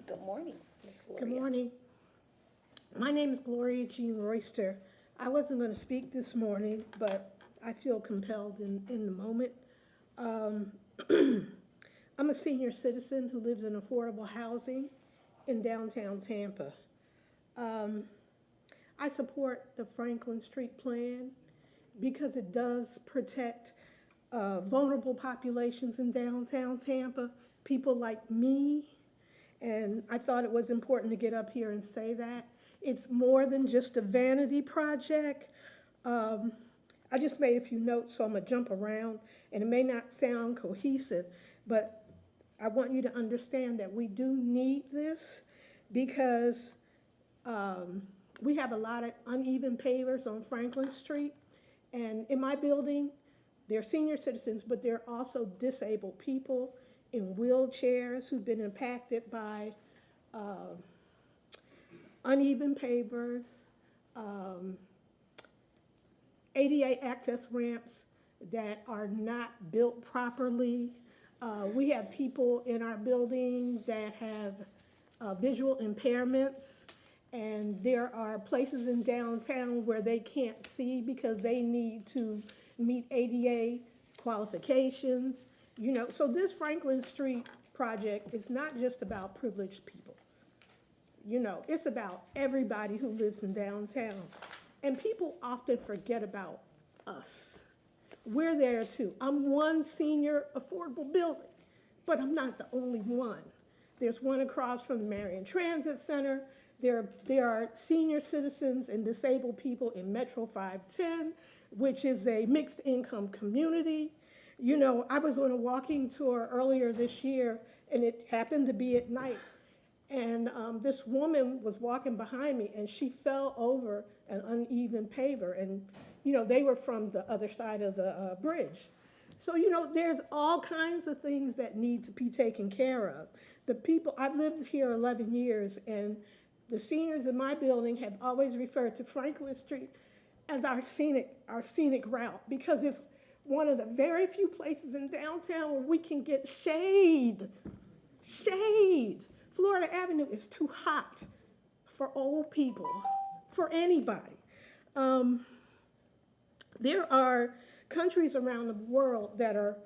Good morning, Ms. Gloria. Good morning. My name is Gloria Jean Royster. I wasn't going to speak this morning, but I feel compelled in the moment. I'm a senior citizen who lives in affordable housing in downtown Tampa. I support the Franklin Street plan because it does protect vulnerable populations in downtown Tampa, people like me, and I thought it was important to get up here and say that. It's more than just a vanity project. I just made a few notes, so I'm gonna jump around, and it may not sound cohesive, but I want you to understand that we do need this because we have a lot of uneven pavers on Franklin Street, and in my building, they're senior citizens, but they're also disabled people in wheelchairs who've been impacted by uneven pavers, ADA access ramps that are not built properly. We have people in our building that have visual impairments, and there are places in downtown where they can't see because they need to meet ADA qualifications. You know, so this Franklin Street project is not just about privileged people. You know, it's about everybody who lives in downtown. And people often forget about us. We're there too. I'm one senior affordable building, but I'm not the only one. There's one across from the Marion Transit Center. There are senior citizens and disabled people in Metro 510, which is a mixed income community. You know, I was on a walking tour earlier this year, and it happened to be at night. And this woman was walking behind me, and she fell over an uneven paver. And, you know, they were from the other side of the bridge. So, you know, there's all kinds of things that need to be taken care of. The people, I've lived here 11 years, and the seniors in my building have always referred to Franklin Street as our scenic route, because it's one of the very few places in downtown where we can get shade. Shade. Florida Avenue is too hot for old people, for anybody. There are countries around the world that are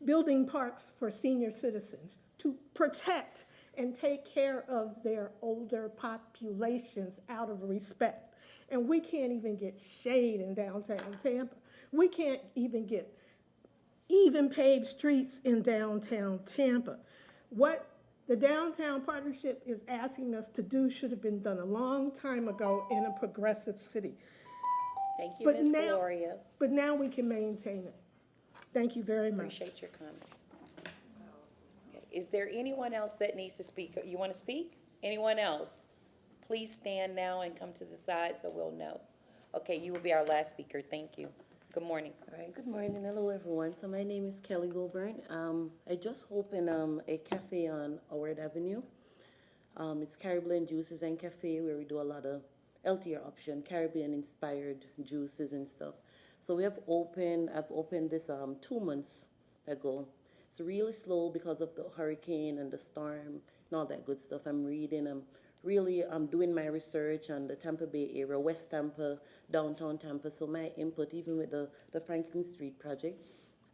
building parks for senior citizens to protect and take care of their older populations out of respect. And we can't even get shade in downtown Tampa. We can't even get even paved streets in downtown Tampa. What the Downtown Partnership is asking us to do should have been done a long time ago in a progressive city. Thank you, Ms. Gloria. But now we can maintain it. Thank you very much. Appreciate your comments. Okay. Is there anyone else that needs to speak? You want to speak? Anyone else? Please stand now and come to the side so we'll know. Okay, you will be our last speaker. Thank you. Good morning. All right, good morning. Hello, everyone. So my name is Kelly Goulburn. I just opened a cafe on Howard Avenue. It's Caribbean Juices and Cafe, where we do a lot of healthier option, Caribbean-inspired juices and stuff. So I've opened this 2 months ago. It's really slow because of the hurricane and the storm and all that good stuff. I'm reading. I'm doing my research on the Tampa Bay area, West Tampa, downtown Tampa. So my input, even with the Franklin Street project,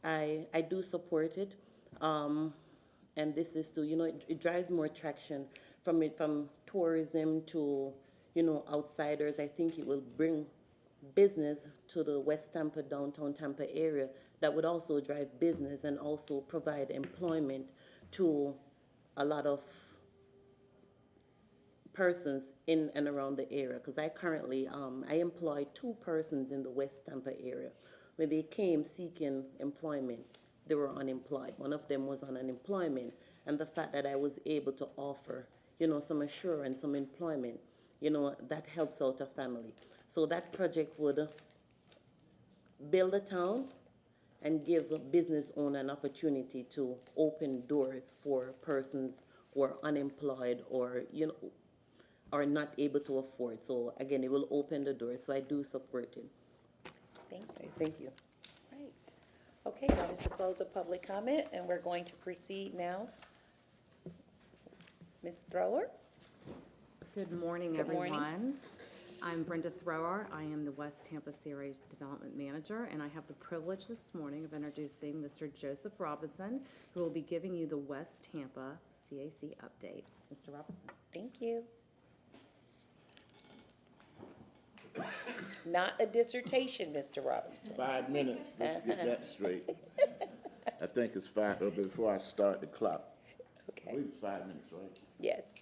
I do support it. And this is to, you know, it drives more traction from tourism to, you know, outsiders. I think it will bring business to the West Tampa, downtown Tampa area that would also drive business and also provide employment to a lot of persons in and around the area, because I currently I employ 2 persons in the West Tampa area. When they came seeking employment, they were unemployed. One of them was on unemployment, and the fact that I was able to offer, you know, some assurance, some employment, you know, that helps out a family. So that project would build a town and give a business owner an opportunity to open doors for persons who are unemployed or, you know, are not able to afford. So again, it will open the door. So I do support it. Thank you. Thank you. Right. Okay, that is the close of public comment, and we're going to proceed now. Ms. Thrower? Good morning, Good morning. everyone. I'm Brenda Thrower. I am the West Tampa CRA Development Manager, and I have the privilege this morning of introducing Mr. Joseph Robinson, who will be giving you the West Tampa CAC update. Mr. Robinson. Thank you. Not a dissertation, Mr. Robinson. 5 minutes, let's get that straight. I think it's 5, before I start the clock. Okay. I believe it's 5 minutes, right? Yes.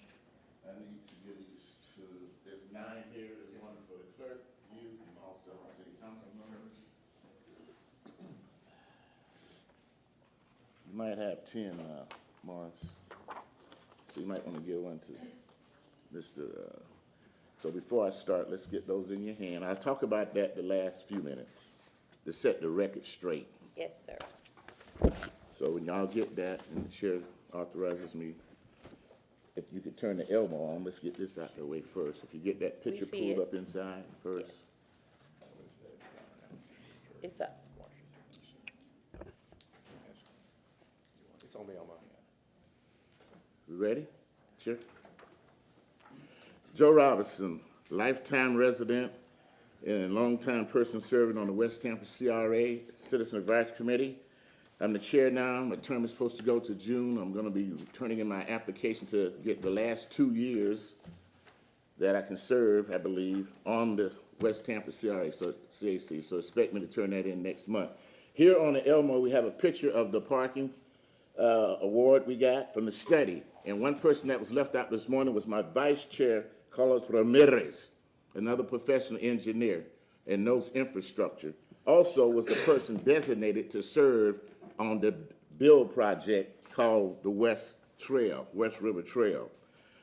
I need to give these to, there's 9 here, there's one for the clerk, you, and also our city council members. You might have 10, Morris. So you might want to give one to Mr. So before I start, let's get those in your hand. I'll talk about that the last few minutes to set the record straight. Yes, sir. So when y'all get that, and the chair authorizes me, if you could turn the elbow on, let's get this out the way first. If you get that picture see pulled it. up inside first. Yes. It's up. It's on the Elmo. We ready? Chair? Joe Robinson, lifetime resident and longtime person serving on the West Tampa CRA Citizen Advisory Committee. I'm the chair now. My term is supposed to go to June. I'm going to be turning in my application to get the last 2 years that I can serve, I believe, on the West Tampa CRA, so CAC. So expect me to turn that in next month. Here on the Elmo, we have a picture of the parking award we got from the study. And one person that was left out this morning was my vice chair, Carlos Ramirez, another professional engineer and knows infrastructure, also was the person designated to serve on the build project called the West River Trail.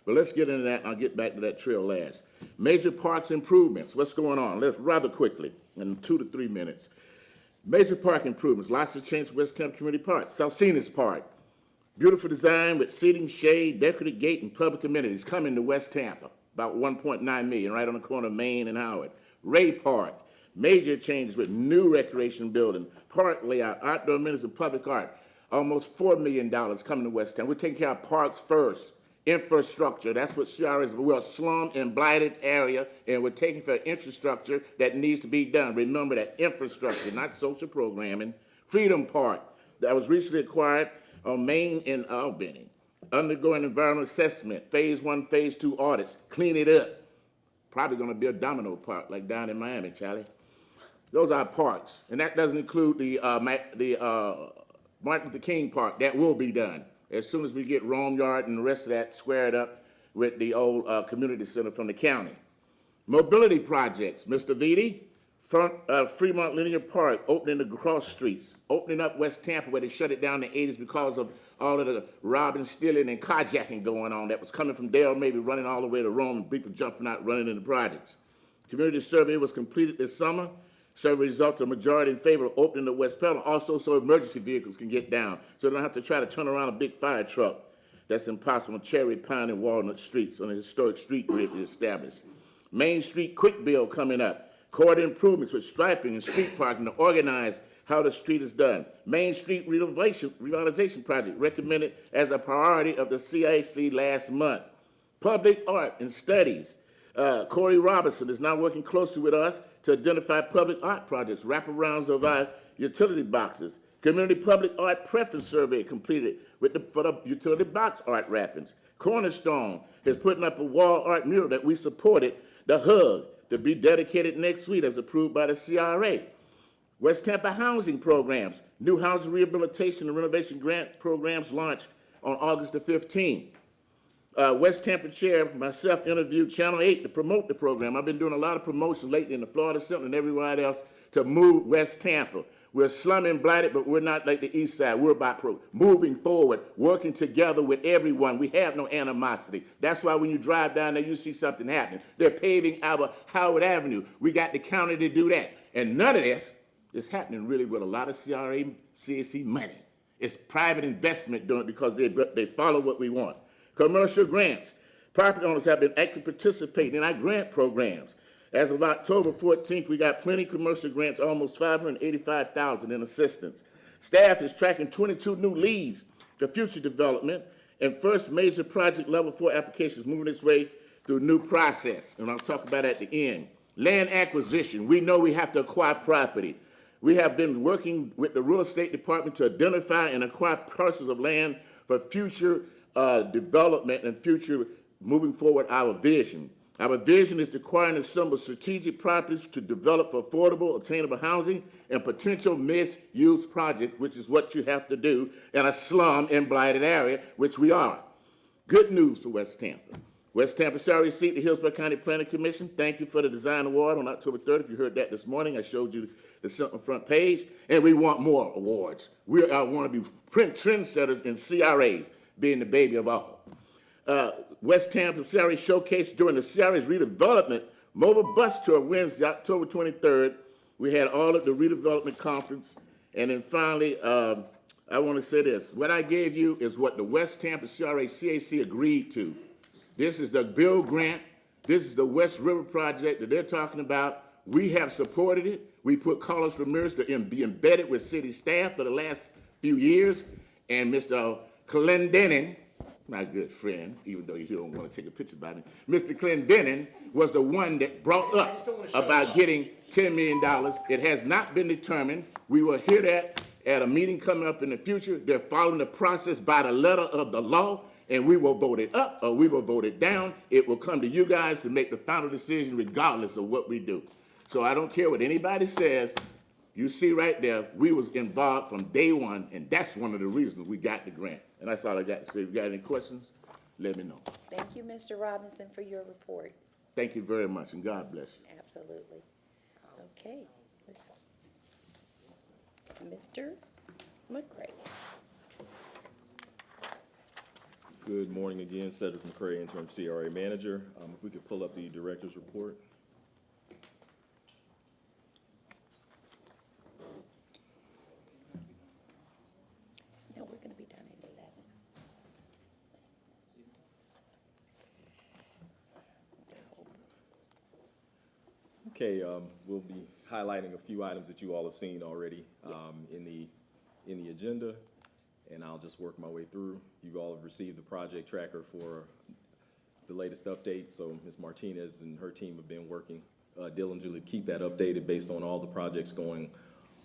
But let's get into that, and I'll get back to that trail last. Major parks improvements, what's going on? Let's rather quickly, in 2 to 3 minutes. Major park improvements, lots of change West Tampa Community Park. Salsinas Park, beautiful design with seating, shade, decorative gate, and public amenities coming to West Tampa, about 1.9 million, right on the corner of Main and Howard. Ray Park, major changes with new recreation building, park layout, outdoor amenities, and public art. Almost $4 million coming to West Tampa. We're taking care of parks first. Infrastructure, that's what CR is. We're a slum and blighted area, and we're taking for infrastructure that needs to be done. Remember that infrastructure, not social programming. Freedom Park, that was recently acquired on Main and Albany. Undergoing environmental assessment, phase 1, phase 2 audits, clean it up. Probably gonna be a domino park like down in Miami, Charlie. Those are parks, and that doesn't include the Martin Luther King Park. That will be done as soon as we get Rome Yard and the rest of that squared up with the old community center from the county. Mobility projects, Mr. Vitti, Fremont Linear Park, opening the cross streets, opening up West Tampa where they shut it down in the 80s because of all of the robbing, stealing, and carjacking going on that was coming from Dale, maybe running all the way to Rome, and people jumping out, running into projects. Community survey was completed this summer. Survey resulted a majority in favor of opening the West Pedal, also so emergency vehicles can get down, so they don't have to try to turn around a big fire truck. That's impossible on Cherry, Pine, and Walnut Streets on the historic street grid we established. Main Street Quick Bill coming up. Corridor improvements with striping and street parking to organize how the street is done. Main Street Revitalization Project recommended as a priority of the CIC last month. Public art and studies. Corey Robinson is now working closely with us to identify public art projects, wraparounds of our utility boxes. Community public art preference survey completed for the utility box art wrappings. Cornerstone is putting up a wall art mural that we supported, the Hug, to be dedicated next week as approved by the CRA. West Tampa housing programs, new housing rehabilitation and renovation grant programs launched on August the 15th. West Tampa Chair, myself, interviewed Channel 8 to promote the program. I've been doing a lot of promotion lately in the Florida Center and everywhere else to move West Tampa. We're slum and blighted, but we're not like the East Side. We're about moving forward, working together with everyone. We have no animosity. That's why when you drive down there, you see something happening. They're paving our Howard Avenue. We got the county to do that. And none of this is happening really with a lot of CRA, CAC money. It's private investment doing it because they follow what we want. Commercial grants. Property owners have been actively participating in our grant programs. As of October 14th, we got plenty commercial grants, almost $585,000 in assistance. Staff is tracking 22 new leads for future development, and first major project level 4 applications moving its way through new process, and I'll talk about at the end. Land acquisition. We know we have to acquire property. We have been working with the real estate department to identify and acquire parcels of land for future development and future moving forward our vision. Our vision is to acquire and assemble strategic properties to develop affordable, attainable housing and potential mixed-use projects, which is what you have to do in a slum and blighted area, which we are. Good news for West Tampa. West Tampa shall receive the Hillsborough County Planning Commission. Thank you for the design award on October 3rd. If you heard that this morning, I showed you the Sentinel front page, and we want more awards. We want to be trendsetters in CRAs, being the baby of all. West Tampa CRA Showcase during the CRA's redevelopment mobile bus tour Wednesday, October 23rd. We had all of the redevelopment conference. And then finally, I want to say this. What I gave you is what the West Tampa CRA CAC agreed to. This is the Bill Grant. This is the West River project that they're talking about. We have supported it. We put Carlos Ramirez to be embedded with city staff for the last few years. And Mr. Clendenin, my good friend, even though you don't want to take a picture about him, Mr. Clendenin was the one that brought up about getting $10 million. It has not been determined. We will hear that at a meeting coming up in the future. They're following the process by the letter of the law, and we will vote it up or we will vote it down. It will come to you guys to make the final decision regardless of what we do. So I don't care what anybody says. You see right there, we was involved from day one, and that's one of the reasons we got the grant. And that's all I got to say. If you got any questions, let me know. Thank you, Mr. Robinson, for your report. Thank you very much, and God bless you. Absolutely. Okay, Mr. McCray. Good morning again, Cedric McCray, interim CRA manager. If we could pull up the director's report. No, we're gonna be done at 11. Okay, we'll be highlighting a few items that you all have seen already in the agenda, and I'll just work my way through. You all have received the project tracker for the latest update, so Ms. Martinez and her team have been working diligently to keep that updated based on all the projects going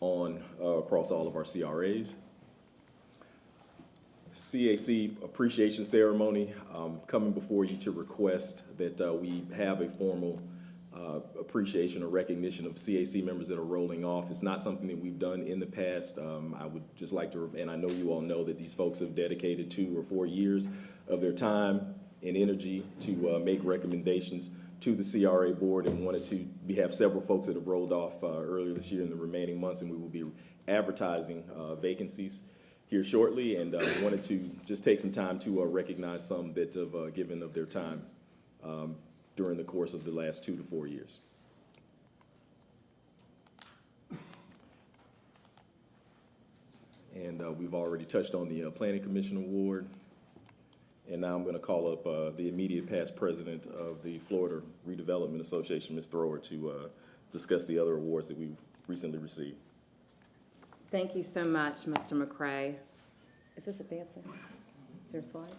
on across all of our CRAs. CAC appreciation ceremony, coming before you to request that we have a formal appreciation or recognition of CAC members that are rolling off. It's not something that we've done in the past. I would just like to, and I know you all know that these folks have dedicated 2 or 4 years of their time and energy to make recommendations to the CRA board, and wanted to, we have several folks that have rolled off earlier this year in the remaining months, and we will be advertising vacancies here shortly, and wanted to just take some time to recognize some that have given of their time during the course of the last 2 to 4 years. And we've already touched on the Planning Commission Award. And now I'm going to call up the immediate past president of the Florida Redevelopment Association, Ms. Thrower, to discuss the other awards that we've recently received. Thank you so much, Mr. McCray. Is this advancing? Is there slides?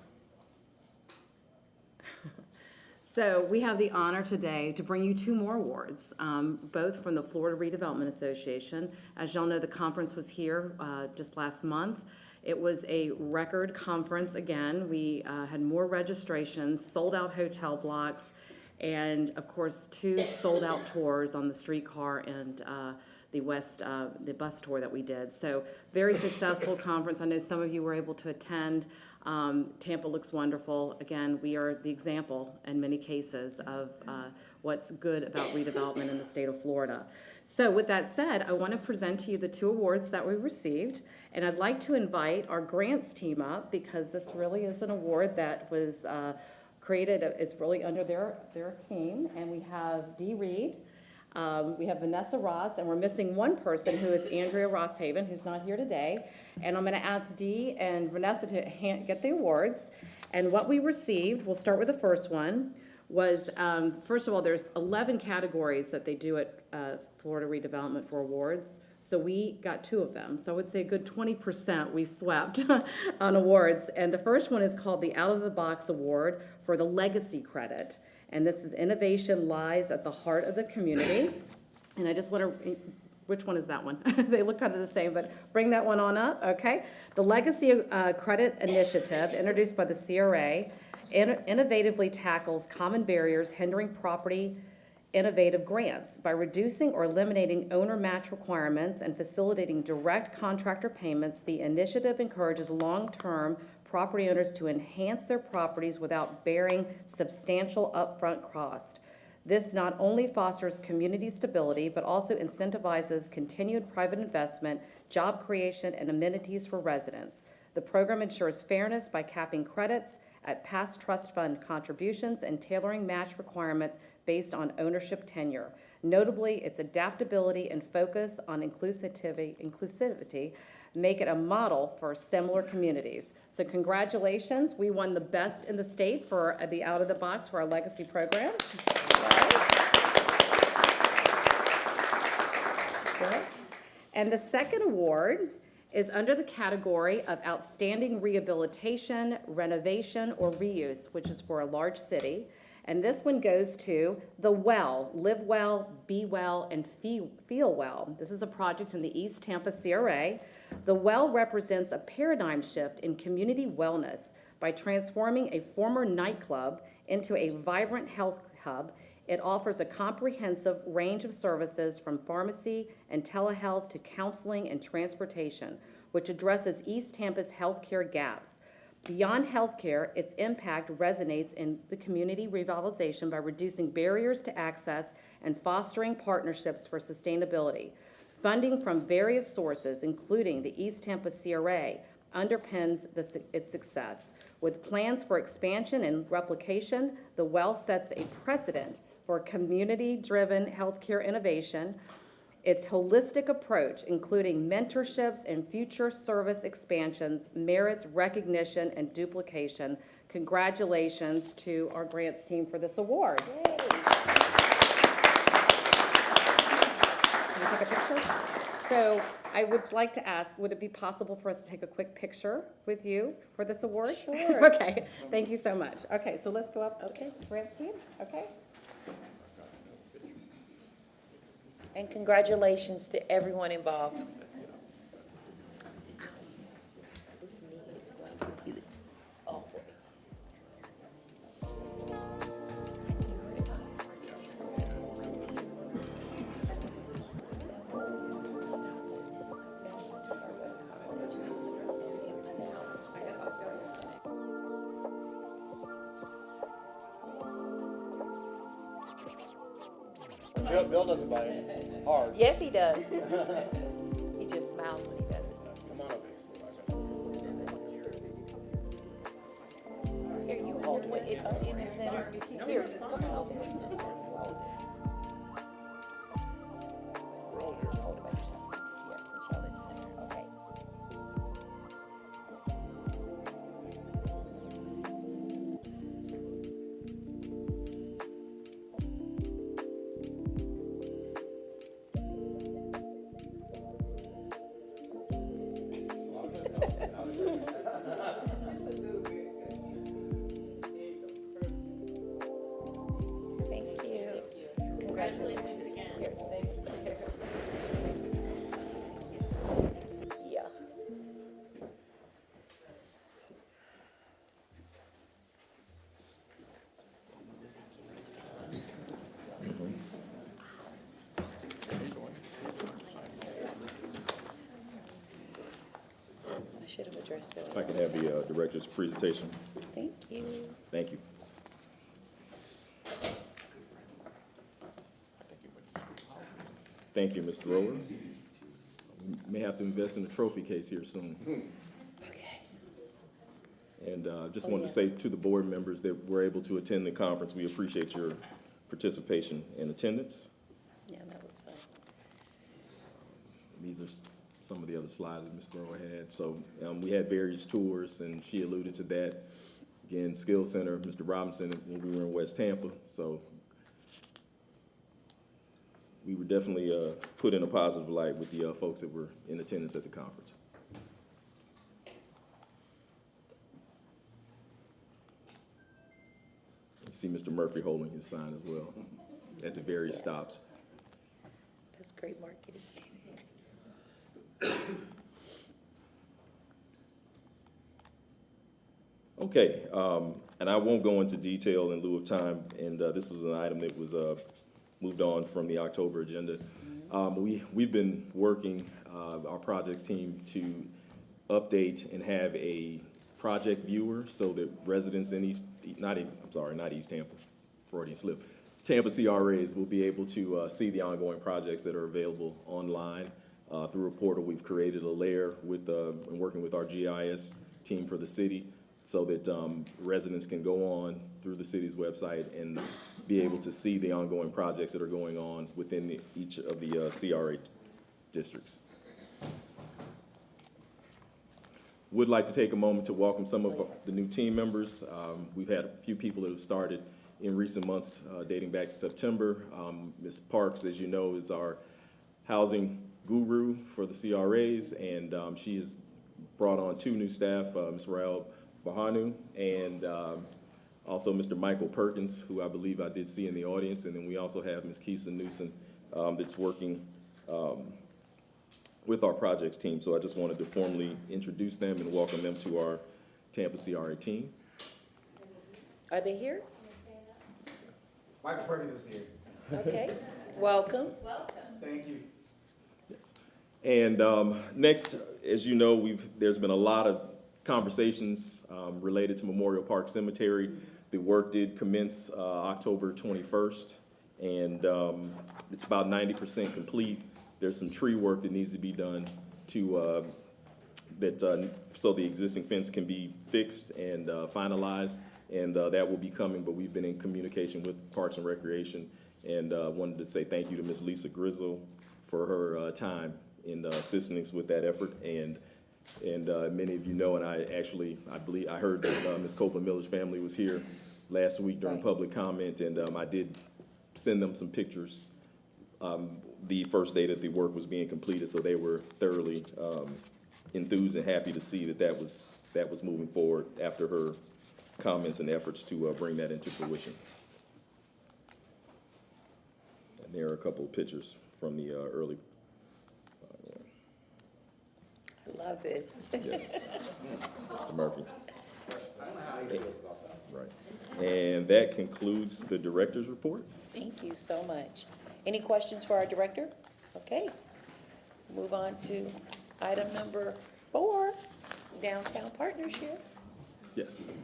So we have the honor today to bring you 2 more awards, both from the Florida Redevelopment Association. As y'all know, the conference was here just last month. It was a record conference again. We had more registrations, sold out hotel blocks, and of course 2 sold out tours on the streetcar and the bus tour that we did. So very successful conference. I know some of you were able to attend. Tampa looks wonderful. Again, we are the example in many cases of what's good about redevelopment in the state of Florida. So with that said, I want to present to you the 2 awards that we received, and I'd like to invite our grants team up because this really is an award that was created, it's really under their team, and we have Dee Reed, we have Vanessa Ross, and we're missing one person who is Andrea Rosshaven, who's not here today. And I'm going to ask Dee and Vanessa to get the awards. And what we received, we'll start with the first one, was, first of all, there's 11 categories that they do at Florida Redevelopment for awards. So we got 2 of them. So I would say a good 20% we swept on awards. And the first one is called the Out of the Box Award for the Legacy Credit. And this is Innovation Lies at the Heart of the Community. And I just want to, which one is that one? They look kind of the same, but bring that one on up, okay? The Legacy Credit Initiative, introduced by the CRA, innovatively tackles common barriers hindering property innovative grants. By reducing or eliminating owner match requirements and facilitating direct contractor payments, the initiative encourages long-term property owners to enhance their properties without bearing substantial upfront cost. This not only fosters community stability, but also incentivizes continued private investment, job creation, and amenities for residents. The program ensures fairness by capping credits at past trust fund contributions and tailoring match requirements based on ownership tenure. Notably, its adaptability and focus on inclusivity make it a model for similar communities. So congratulations, we won the best in the state for the Out of the Box for our legacy program. And the second award is under the category of Outstanding Rehabilitation, Renovation, or Reuse, which is for a large city. And this one goes to The Well, Live Well, Be Well, and Feel Well. This is a project in the East Tampa CRA. The Well represents a paradigm shift in community wellness by transforming a former nightclub into a vibrant health hub. It offers a comprehensive range of services from pharmacy and telehealth to counseling and transportation, which addresses East Tampa's healthcare gaps. Beyond healthcare, its impact resonates in the community revitalization by reducing barriers to access and fostering partnerships for sustainability. Funding from various sources, including the East Tampa CRA, underpins its success. With plans for expansion and replication, the well sets a precedent for community-driven healthcare innovation. Its holistic approach, including mentorships and future service expansions, merits recognition and duplication. Congratulations to our grants team for this award. Can we take a picture? So I would like to ask, would it be possible for us to take a quick picture with you for this award? Sure. Okay, thank you so much. Okay, so let's go up. Okay. Grants team, okay? And congratulations to everyone involved. This knee is going to be, oh boy. Bill doesn't buy it. Hard. Yes, he does. He just smiles when he does it. Come on up here. Here, you hold it up in the center. Here, come over. Hold it by yourself. Yes, and show it in the center. Okay. Thank you. Congratulations again. Yeah. I should have addressed that. If I can have the director's presentation. Thank you. Thank you. Thank you, Mr. Roller. We may have to invest in a trophy case here soon. Okay. And just wanted to say to the board members that were able to attend the conference, we appreciate your participation and attendance. Yeah, that was fun. These are some of the other slides that Ms. Thrower had. So we had various tours, and she alluded to that. Again, Skills Center, Mr. Robinson, when we were in West Tampa. So we were definitely put in a positive light with the folks that were in attendance at the conference. You see Mr. Murphy holding his sign as well at the various stops. That's great marketing. Okay, and I won't go into detail in lieu of time, and this is an item that was moved on from the October agenda. We've been working, our projects team, to update and have a project viewer so that residents in not East Tampa, Freudian slip, Tampa CRAs will be able to see the ongoing projects that are available online through a portal. We've created a layer with, and working with our GIS team for the city, so that residents can go on through the city's website and be able to see the ongoing projects that are going on within each of the CRA districts. Would like to take a moment to welcome some of the new team members. We've had a few people that have started in recent months, dating back to September. Ms. Parks, as you know, is our housing guru for the CRAs, and she has brought on 2 new staff, Ms. Rael Bahanu and also Mr. Michael Perkins, who I believe I did see in the audience, and then we also have Ms. Keisa Newsom that's working with our projects team. So I just wanted to formally introduce them and welcome them to our Tampa CRA team. Are they here? Michael Perkins is here. Okay, welcome. Thank you. Yes. And next, as you know, there's been a lot of conversations related to Memorial Park Cemetery. The work did commence October 21st, and it's about 90% complete. There's some tree work that needs to be done to so the existing fence can be fixed and finalized, and that will be coming. But we've been in communication with Parks and Recreation, and wanted to say thank you to Ms. Lisa Grizzle for her time in assisting us with that effort. And many of you know, and I believe I heard that Ms. Copeland Miller's family was here last week during public comment, and I did send them some pictures the first day that the work was being completed, so they were thoroughly enthused and happy to see that was moving forward after her comments and efforts to bring that into fruition. And there are a couple of pictures from the early. I love this. Yes. Mr. Murphy. I don't know how he feels about that. Right. And that concludes the director's report. Thank you so much. Any questions for our director? Okay. Move on to item number 4, downtown partnership. Yes.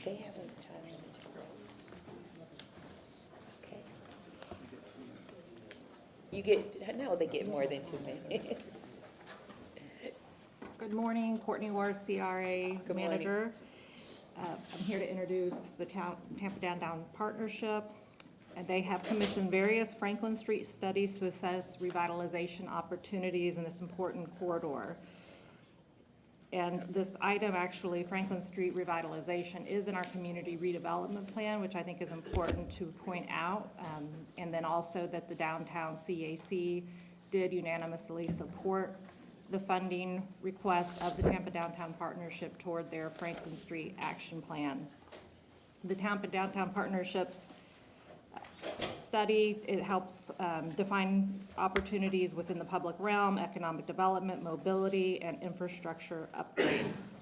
They have a time limit. Okay. You get, no, they get more than 2 minutes. Good morning, Courtney Ward, CRA Manager. I'm here to introduce the Tampa Downtown Partnership. And they have commissioned various Franklin Street studies to assess revitalization opportunities in this important corridor. And this item, actually, Franklin Street revitalization, is in our community redevelopment plan, which I think is important to point out. And then also that the downtown CAC did unanimously support the funding request of the Tampa Downtown Partnership toward their Franklin Street action plan. The Tampa Downtown Partnership's study, it helps define opportunities within the public realm, economic development, mobility, and infrastructure upgrades.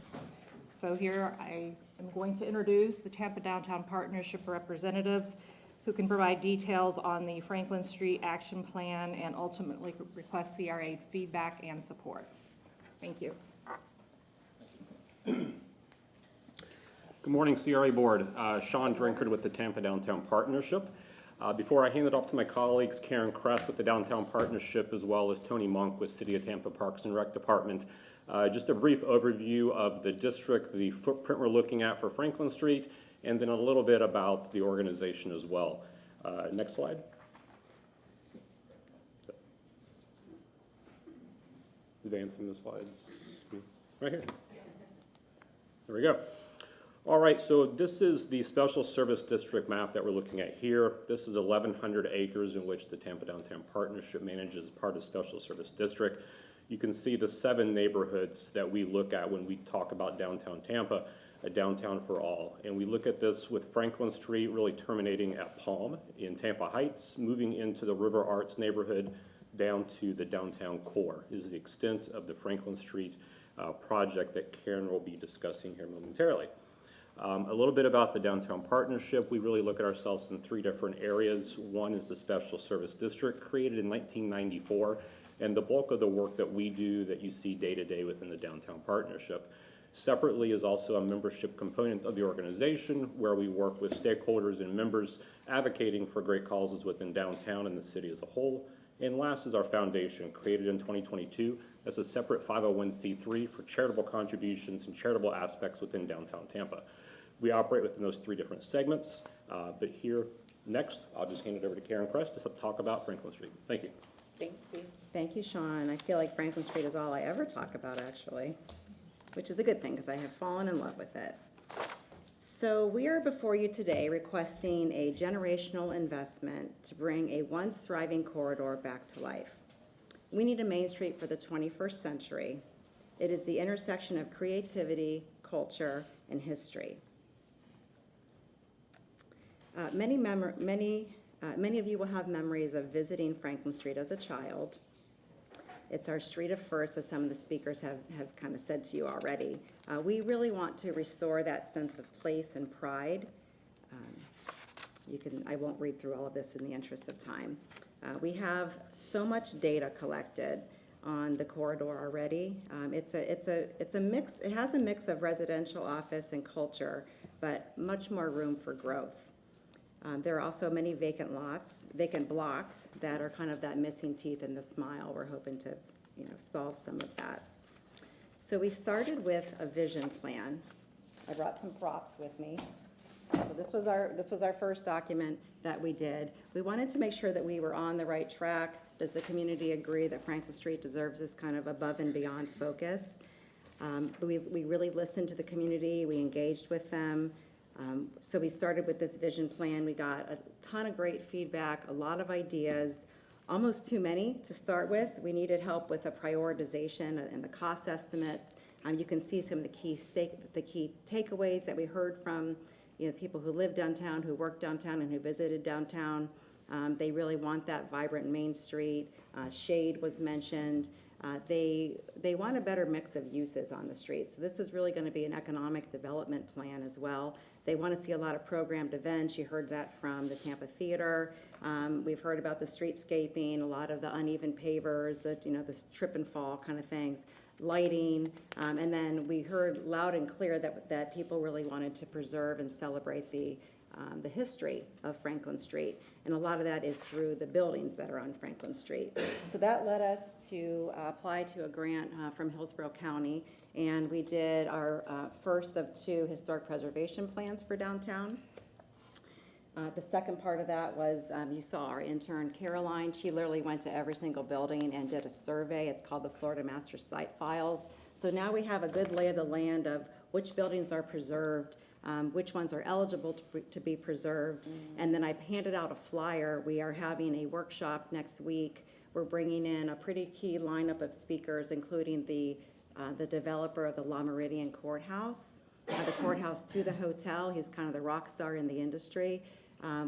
So here I am going to introduce the Tampa Downtown Partnership representatives who can provide details on the Franklin Street Action Plan and ultimately request CRA feedback and support. Thank you. Good morning, CRA Board. Sean Drinkard with the Tampa Downtown Partnership. Before I hand it off to my colleagues, Karen Kress with the Downtown Partnership, as well as Tony Monk with City of Tampa Parks and Rec Department. Just a brief overview of the district, the footprint we're looking at for Franklin Street, and then a little bit about the organization as well. Next slide. Advancing the slides. Right here. There we go. All right, so this is the Special Service District map that we're looking at here. This is 1,100 acres in which the Tampa Downtown Partnership manages as part of Special Service District. You can see the 7 neighborhoods that we look at when we talk about downtown Tampa, a downtown for all. And we look at this with Franklin Street really terminating at Palm in Tampa Heights, moving into the River Arts neighborhood down to the downtown core is the extent of the Franklin Street project that Karen will be discussing here momentarily. A little bit about the Downtown Partnership. We really look at ourselves in 3 different areas. One is the Special Service District, created in 1994, and the bulk of the work that we do that you see day to day within the Downtown Partnership. Separately is also a membership component of the organization where we work with stakeholders and members advocating for great causes within downtown and the city as a whole. And last is our foundation, created in 2022 as a separate 501c3 for charitable contributions and charitable aspects within downtown Tampa. We operate within those 3 different segments, but here, next, I'll just hand it over to Karen Kress to talk about Franklin Street. Thank you. Thank you. Thank you, Sean. I feel like Franklin Street is all I ever talk about, actually, which is a good thing because I have fallen in love with it. So we are before you today requesting a generational investment to bring a once thriving corridor back to life. We need a Main Street for the 21st century. It is the intersection of creativity, culture, and history. Many of you will have memories of visiting Franklin Street as a child. It's our street of first, as some of the speakers have kind of said to you already. We really want to restore that sense of place and pride. I won't read through all of this in the interest of time. We have so much data collected on the corridor already. It's a mix, it has a mix of residential, office, and culture, but much more room for growth. There are also many vacant blocks that are kind of that missing teeth in the smile. We're hoping to, solve some of that. So we started with a vision plan. I brought some props with me. So this was our first document that we did. We wanted to make sure that we were on the right track. Does the community agree that Franklin Street deserves this kind of above and beyond focus? We really listened to the community. We engaged with them. So we started with this vision plan. We got a ton of great feedback, a lot of ideas, almost too many to start with. We needed help with the prioritization and the cost estimates. You can see some of the key takeaways that we heard from people who live downtown, who work downtown, and who visited downtown. They really want that vibrant Main Street. Shade was mentioned. They want a better mix of uses on the street. So this is really going to be an economic development plan as well. They want to see a lot of programmed events. You heard that from the Tampa Theater. We've heard about the streetscaping, a lot of the uneven pavers, the trip and fall kind of things, lighting, and then we heard loud and clear that people really wanted to preserve and celebrate the history of Franklin Street, and a lot of that is through the buildings that are on Franklin Street. So that led us to apply to a grant from Hillsborough County, and we did our first of 2 historic preservation plans for downtown. The second part of that was, you saw our intern Caroline. She literally went to every single building and did a survey. It's called the Florida Master Site Files. So now we have a good lay of the land of which buildings are preserved, which ones are eligible to be preserved. And then I handed out a flyer. We are having a workshop next week. We're bringing in a pretty key lineup of speakers, including the developer of the La Meridian Courthouse, the courthouse to the hotel. He's kind of the rock star in the industry.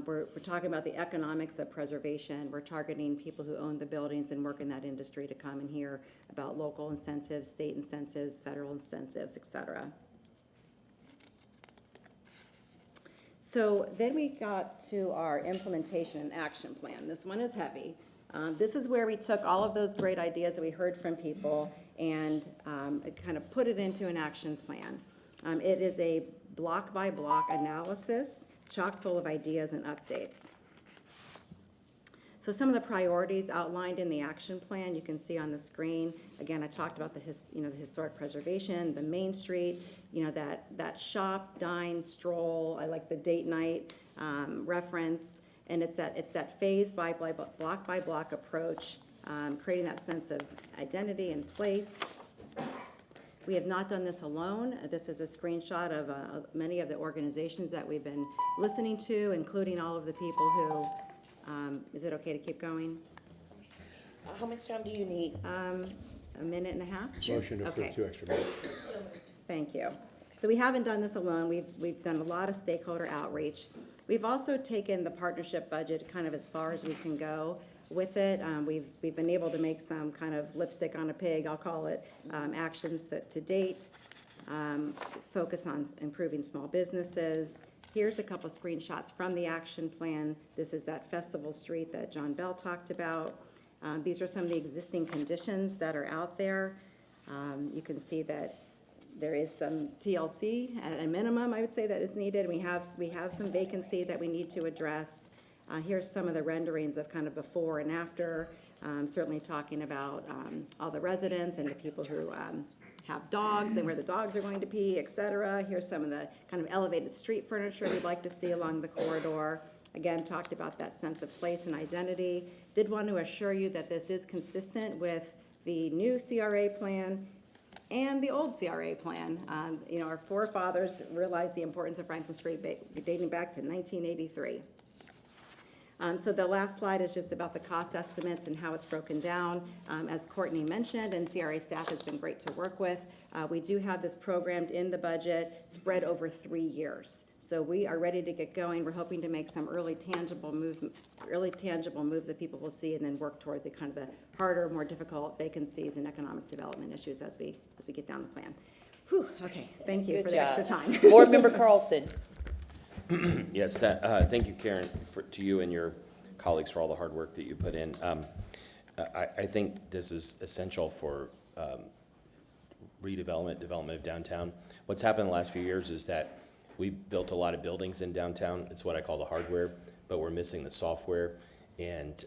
We're talking about the economics of preservation. We're targeting people who own the buildings and work in that industry to come and hear about local incentives, state incentives, federal incentives, et cetera. So then we got to our implementation and action plan. This one is heavy. This is where we took all of those great ideas that we heard from people and kind of put it into an action plan. It is a block-by-block analysis, chock full of ideas and updates. So some of the priorities outlined in the action plan, you can see on the screen. Again, I talked about the historic preservation, the Main Street, that shop, dine, stroll. I like the date night reference, and it's that phase by block by block approach, creating that sense of identity and place. We have not done this alone. This is a screenshot of many of the organizations that we've been listening to, including all of the people who, is it okay to keep going? How much time do you need? A minute and a half? Motion to approve 2 extra minutes. Thank you. So we haven't done this alone. We've done a lot of stakeholder outreach. We've also taken the partnership budget kind of as far as we can go with it. We've been able to make some kind of lipstick on a pig, I'll call it, actions to date, focus on improving small businesses. Here's a couple screenshots from the action plan. This is that Festival Street that John Bell talked about. These are some of the existing conditions that are out there. You can see that there is some TLC at a minimum, I would say, that is needed. We have some vacancy that we need to address. Here's some of the renderings of kind of before and after, certainly talking about all the residents and the people who have dogs and where the dogs are going to pee, et cetera. Here's some of the kind of elevated street furniture we'd like to see along the corridor. Again, talked about that sense of place and identity. Did want to assure you that this is consistent with the new CRA plan and the old CRA plan. Our forefathers realized the importance of Franklin Street dating back to 1983. So the last slide is just about the cost estimates and how it's broken down. As Courtney mentioned, and CRA staff has been great to work with, we do have this programmed in the budget spread over 3 years. So we are ready to get going. We're hoping to make some early tangible moves that people will see, and then work toward the kind of the harder, more difficult vacancies and economic development issues as we get down the plan. Whew, okay, thank you for the extra time. Board Member Carlson. Yes, thank you, Karen, to you and your colleagues for all the hard work that you put in. I think this is essential for development of downtown. What's happened in the last few years is that we built a lot of buildings in downtown. It's what I call the hardware, but we're missing the software. And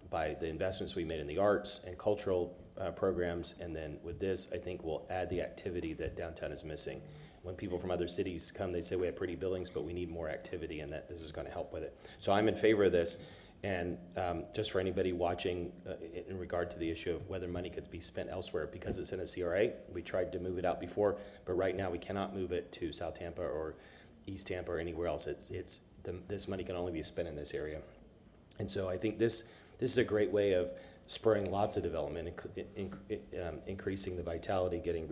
by the investments we made in the arts and cultural programs, and then with this, I think we'll add the activity that downtown is missing. When people from other cities come, they say we have pretty buildings, but we need more activity, and that this is going to help with it. So I'm in favor of this. And just for anybody watching in regard to the issue of whether money could be spent elsewhere, because it's in a CRA, we tried to move it out before, but right now we cannot move it to South Tampa or East Tampa or anywhere else. This money can only be spent in this area. And so I think this is a great way of spurring lots of development, increasing the vitality, getting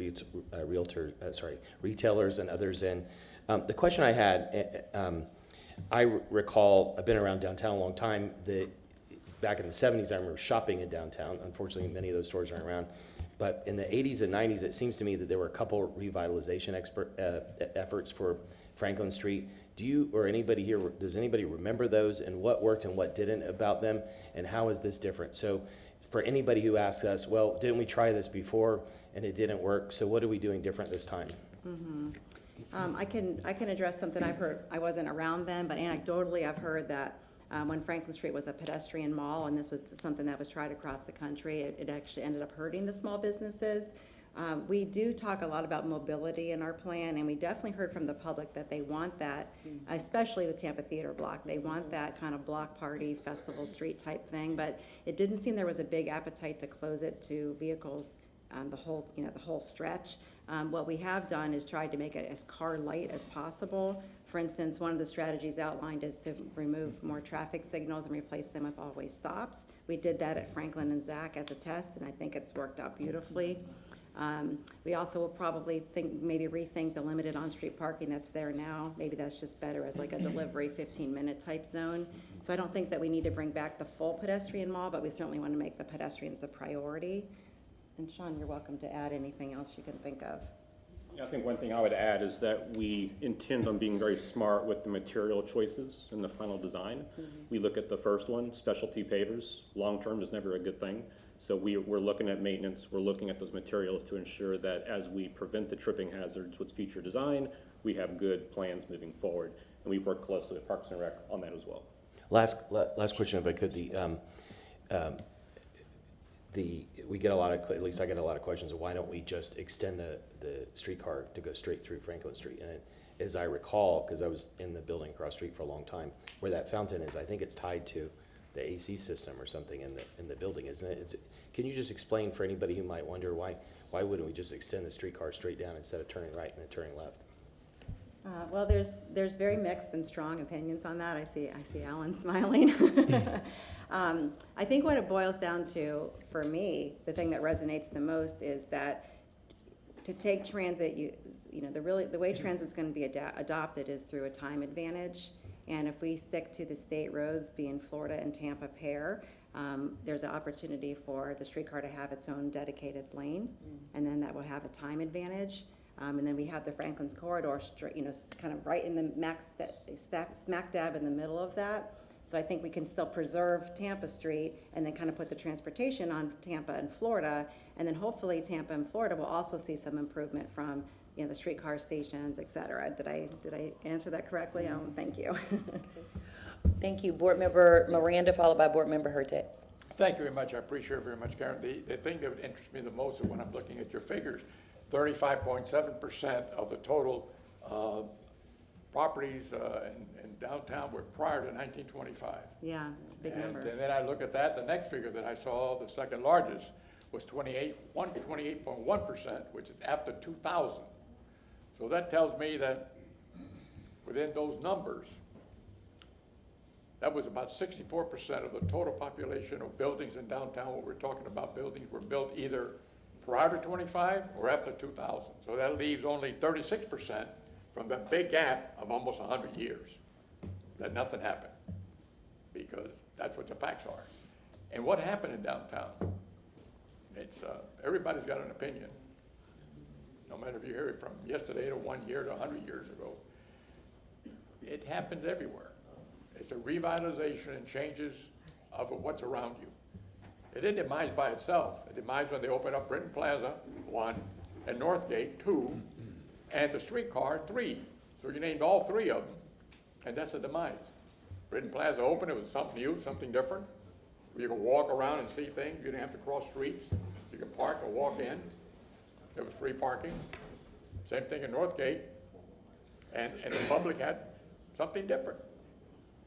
retailers and others in. The question I had, I recall, I've been around downtown a long time, back in the 70s I remember shopping in downtown. Unfortunately, many of those stores aren't around. But in the 80s and 90s, it seems to me that there were a couple revitalization efforts for Franklin Street. Do you or anybody here, does anybody remember those, and what worked and what didn't about them, and how is this different? So for anybody who asks us, well, didn't we try this before and it didn't work, so what are we doing different this time? Mm-hmm. I can address something I've heard. I wasn't around then, but anecdotally I've heard that when Franklin Street was a pedestrian mall, and this was something that was tried across the country, it actually ended up hurting the small businesses. We do talk a lot about mobility in our plan, and we definitely heard from the public that they want that, especially the Tampa Theater block. They want that kind of block party, festival street type thing, but it didn't seem there was a big appetite to close it to vehicles, the whole stretch. What we have done is tried to make it as car light as possible. For instance, one of the strategies outlined is to remove more traffic signals and replace them with always stops. We did that at Franklin and Zach as a test, and I think it's worked out beautifully. We also will probably maybe rethink the limited on-street parking that's there now. Maybe that's just better as like a delivery 15-minute type zone. So I don't think that we need to bring back the full pedestrian mall, but we certainly want to make the pedestrians a priority. And Sean, you're welcome to add anything else you can think of. I think one thing I would add is that we intend on being very smart with the material choices in the final design. Mm-hmm. We look at the first one, specialty pavers. Long-term is never a good thing. So we're looking at maintenance, we're looking at those materials to ensure that as we prevent the tripping hazards with future design, we have good plans moving forward. And we work closely with Parks and Rec on that as well. Last question, if I could. We get a lot of, at least I get a lot of questions of why don't we just extend the streetcar to go straight through Franklin Street? And as I recall, because I was in the building across the street for a long time, where that fountain is, I think it's tied to the AC system or something in the building, isn't it? Can you just explain for anybody who might wonder why wouldn't we just extend the streetcar straight down instead of turning right and then turning left? Well, there's very mixed and strong opinions on that. I see Alan smiling. I think what it boils down to, for me, the thing that resonates the most is that to take transit, the way transit's going to be adopted is through a time advantage. And if we stick to the state roads, being Florida and Tampa pair, there's an opportunity for the streetcar to have its own dedicated lane, and then that will have a time advantage. And then we have the Franklin's corridor, kind of right in the smack dab in the middle of that. So I think we can still preserve Tampa Street and then kind of put the transportation on Tampa and Florida, and then hopefully Tampa and Florida will also see some improvement from the streetcar stations, et cetera. Did I answer that correctly? Thank you. Thank you. Board Member Miranda, followed by Board Member Hurtak. Thank you very much. I appreciate it very much, Karen. The thing that interests me the most is when I'm looking at your figures, 35.7% of the total properties in downtown were prior to 1925. Yeah, it's a big number. And then I look at that, the next figure that I saw, the second largest, was 28.1%, which is after 2000. So that tells me that within those numbers, that was about 64% of the total population of buildings in downtown. What we're talking about, buildings were built either prior to 25 or after 2000. So that leaves only 36% from the big gap of almost 100 years that nothing happened, because that's what the facts are. And what happened in downtown? It's everybody's got an opinion, no matter if you hear it from yesterday to 1 year to 100 years ago. it happens everywhere. It's a revitalization and changes of what's around you. It didn't demise by itself. It demised when they opened up Britton Plaza, 1, and Northgate, 2, and the streetcar, 3. So you named all 3 of them, and that's a demise. Britton Plaza opened, it was something new, something different. You could walk around and see things. You didn't have to cross streets. You could park or walk in. There was free parking. Same thing in Northgate. And the public had something different.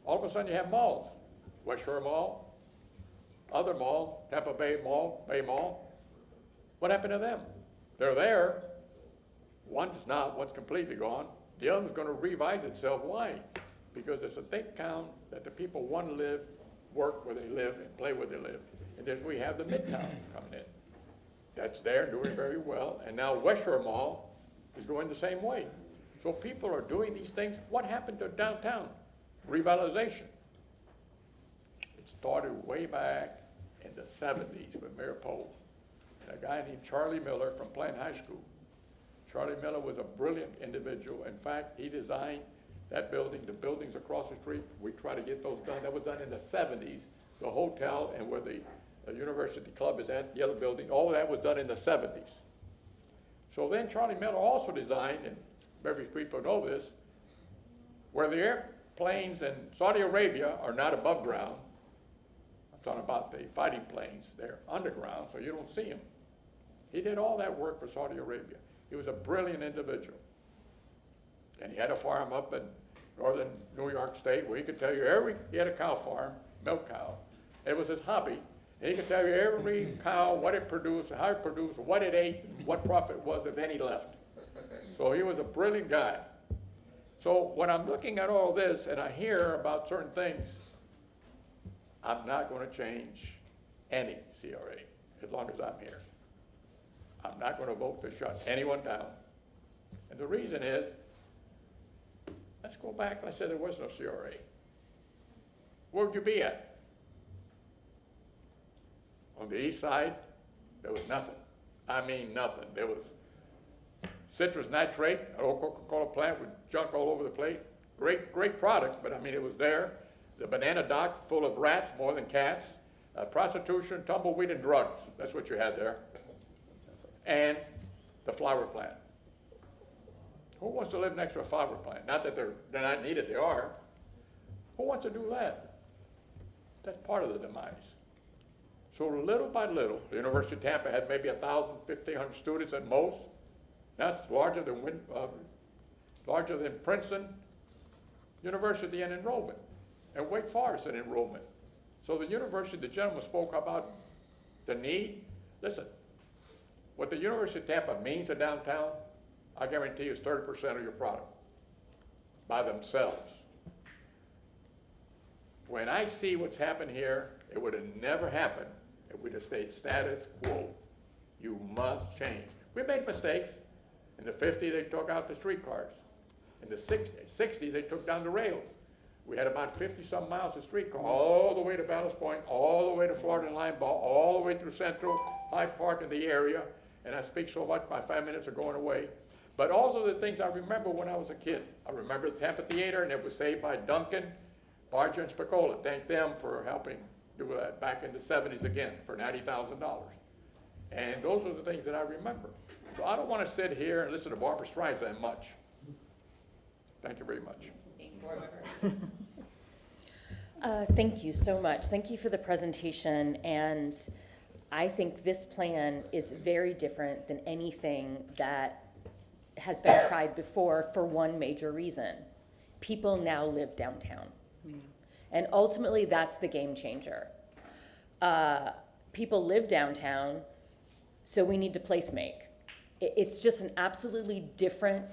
All of a sudden you have malls. West Shore Mall, other malls, Tampa Bay Mall. What happened to them? They're there. One's not, one's completely gone. The other one's going to revise itself. Why? Because it's a think town that the people want to live, work where they live, and play where they live. And then we have the Midtown coming in. That's there, doing very well. And now West Shore Mall is going the same way. So people are doing these things. What happened to downtown? Revitalization. It started way back in the 70s with Mayor Poe and a guy named Charlie Miller from Plant High School. Charlie Miller was a brilliant individual. In fact, he designed that building, the buildings across the street. We tried to get those done. That was done in the 70s. The hotel and where the University Club is at, the other building, all of that was done in the 70s. So then Charlie Miller also designed, and very few people know this, where the airplanes in Saudi Arabia are not above ground. I'm talking about the fighting planes. They're underground, so you don't see them. He did all that work for Saudi Arabia. He was a brilliant individual. And he had a farm up in northern New York State where he could tell you he had a cow farm, milk cow. It was his hobby. And he could tell you every cow, what it produced, how it produced, what it ate, what profit was, and then he left. So he was a brilliant guy. So when I'm looking at all this and I hear about certain things, I'm not going to change any CRA as long as I'm here. I'm not going to vote to shut anyone down. And the reason is, let's go back, let's say there was no CRA. Where would you be at? On the east side, there was nothing. I mean nothing. There was citrus nitrate, an old Coca-Cola plant with junk all over the place. Great products, but I mean it was there. The banana dock full of rats more than cats. Prostitution, tumbleweed, and drugs. That's what you had there. And the flower plant. Who wants to live next to a flower plant? Not that they're not needed, they are. Who wants to do that? That's part of the demise. So little by little, the University of Tampa had maybe 1,000, 1,500 students at most. That's larger than Princeton University in enrollment, and Wake Forest in enrollment. So the university, the gentleman spoke about the need. Listen, what the University of Tampa means to downtown, I guarantee you is 30% of your product by themselves. When I see what's happened here, it would have never happened if we'd have stayed status quo. You must change. We made mistakes. In the 50s, they took out the streetcars. In the 60s, they took down the rails. We had about 50-some miles of streetcar, all the way to Ballast Point, all the way to Florida and Limeball, all the way through Central, Hyde Park in the area. And I speak so much, my 5 minutes are going away. But also the things I remember when I was a kid. I remember the Tampa Theater, and it was saved by Duncan, Barger, and Spicola. Thank them for helping do that back in the 70s again for $90,000. And those are the things that I remember. So I don't want to sit here and listen to Barbara Streisand much. Thank you very much. Thank you so much. Thank you for the presentation. And I think this plan is very different than anything that has been tried before for one major reason. People now live downtown. And ultimately, that's the game changer. People live downtown, so we need to place make. It's just an absolutely different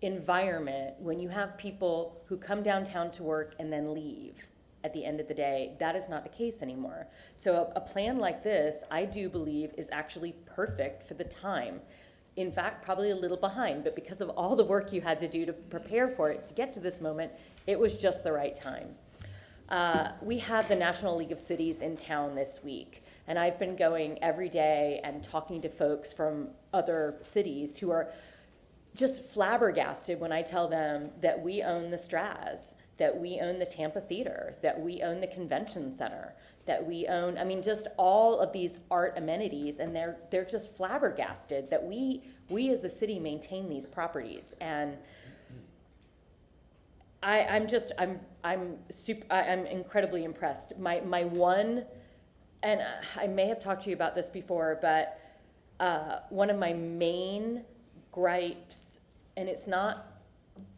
environment when you have people who come downtown to work and then leave at the end of the day. That is not the case anymore. So a plan like this, I do believe, is actually perfect for the time. In fact, probably a little behind, but because of all the work you had to do to prepare for it to get to this moment, it was just the right time. We have the National League of Cities in town this week, and I've been going every day and talking to folks from other cities who are just flabbergasted when I tell them that we own the Straz, that we own the Tampa Theater, that we own the Convention Center, that we own, I mean, just all of these art amenities, and they're just flabbergasted that we as a city maintain these properties. And I'm incredibly impressed. My one, and I may have talked to you about this before, but one of my main gripes, and it's not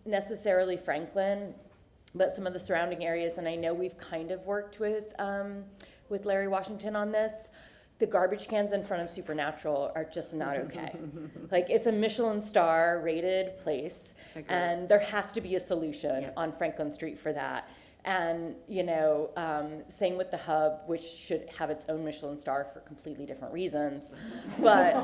necessarily Franklin, but some of the surrounding areas, and I know we've kind of worked with Larry Washington on this. The garbage cans in front of Supernatural are just not okay. Like, it's a Michelin star rated place, and there has to be a solution on Franklin Street for that. And, you know, same with the Hub, which should have its own Michelin star for completely different reasons. But,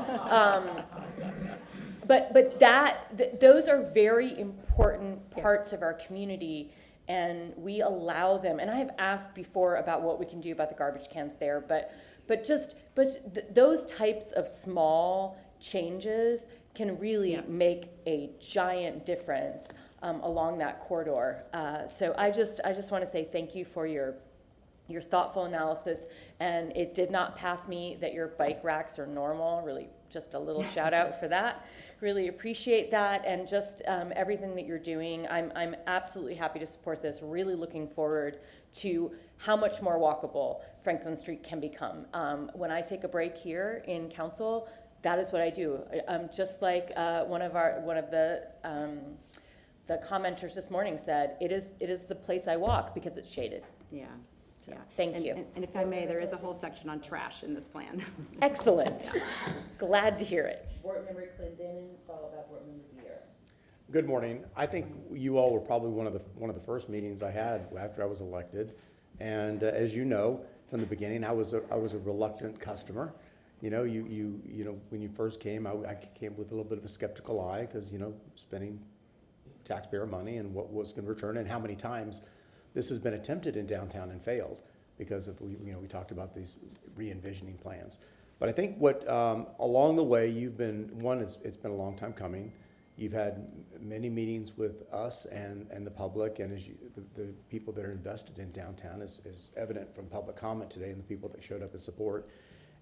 those are very important parts of our community, and we allow them. And I have asked before about what we can do about the garbage cans there, but those types of small changes can really make a giant difference along that corridor. So I just want to say thank you for your thoughtful analysis, and it did not pass me that your bike racks are normal. Really, just a little shout out for that. Really appreciate that, and just everything that you're doing. I'm absolutely happy to support this. Really looking forward to how much more walkable Franklin Street can become. When I take a break here in council, that is what I do. Just like one of the commenters this morning said, it is the place I walk because it's shaded. Yeah. So, thank you. And if I may, there is a whole section on trash in this plan. Excellent. Yeah. Glad to hear it. Board Member Clendenin, followed by Board Member Vieira. Good morning. I think you all were probably one of the first meetings I had after I was elected. And as you know, from the beginning, I was a reluctant customer. You know, you know, when you first came, I came with a little bit of a skeptical eye because, you know, spending taxpayer money and what was going to return, and how many times this has been attempted in downtown and failed because of, we talked about these re-envisioning plans. But I think what, along the way, you've been, one, it's been a long time coming. You've had many meetings with us and the public, and the people that are invested in downtown is evident from public comment today and the people that showed up in support.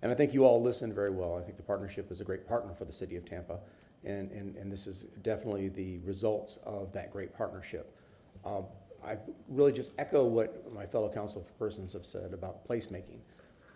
And I think you all listened very well. I think the partnership is a great partner for the city of Tampa, and this is definitely the results of that great partnership. I really just echo what my fellow councilpersons have said about placemaking.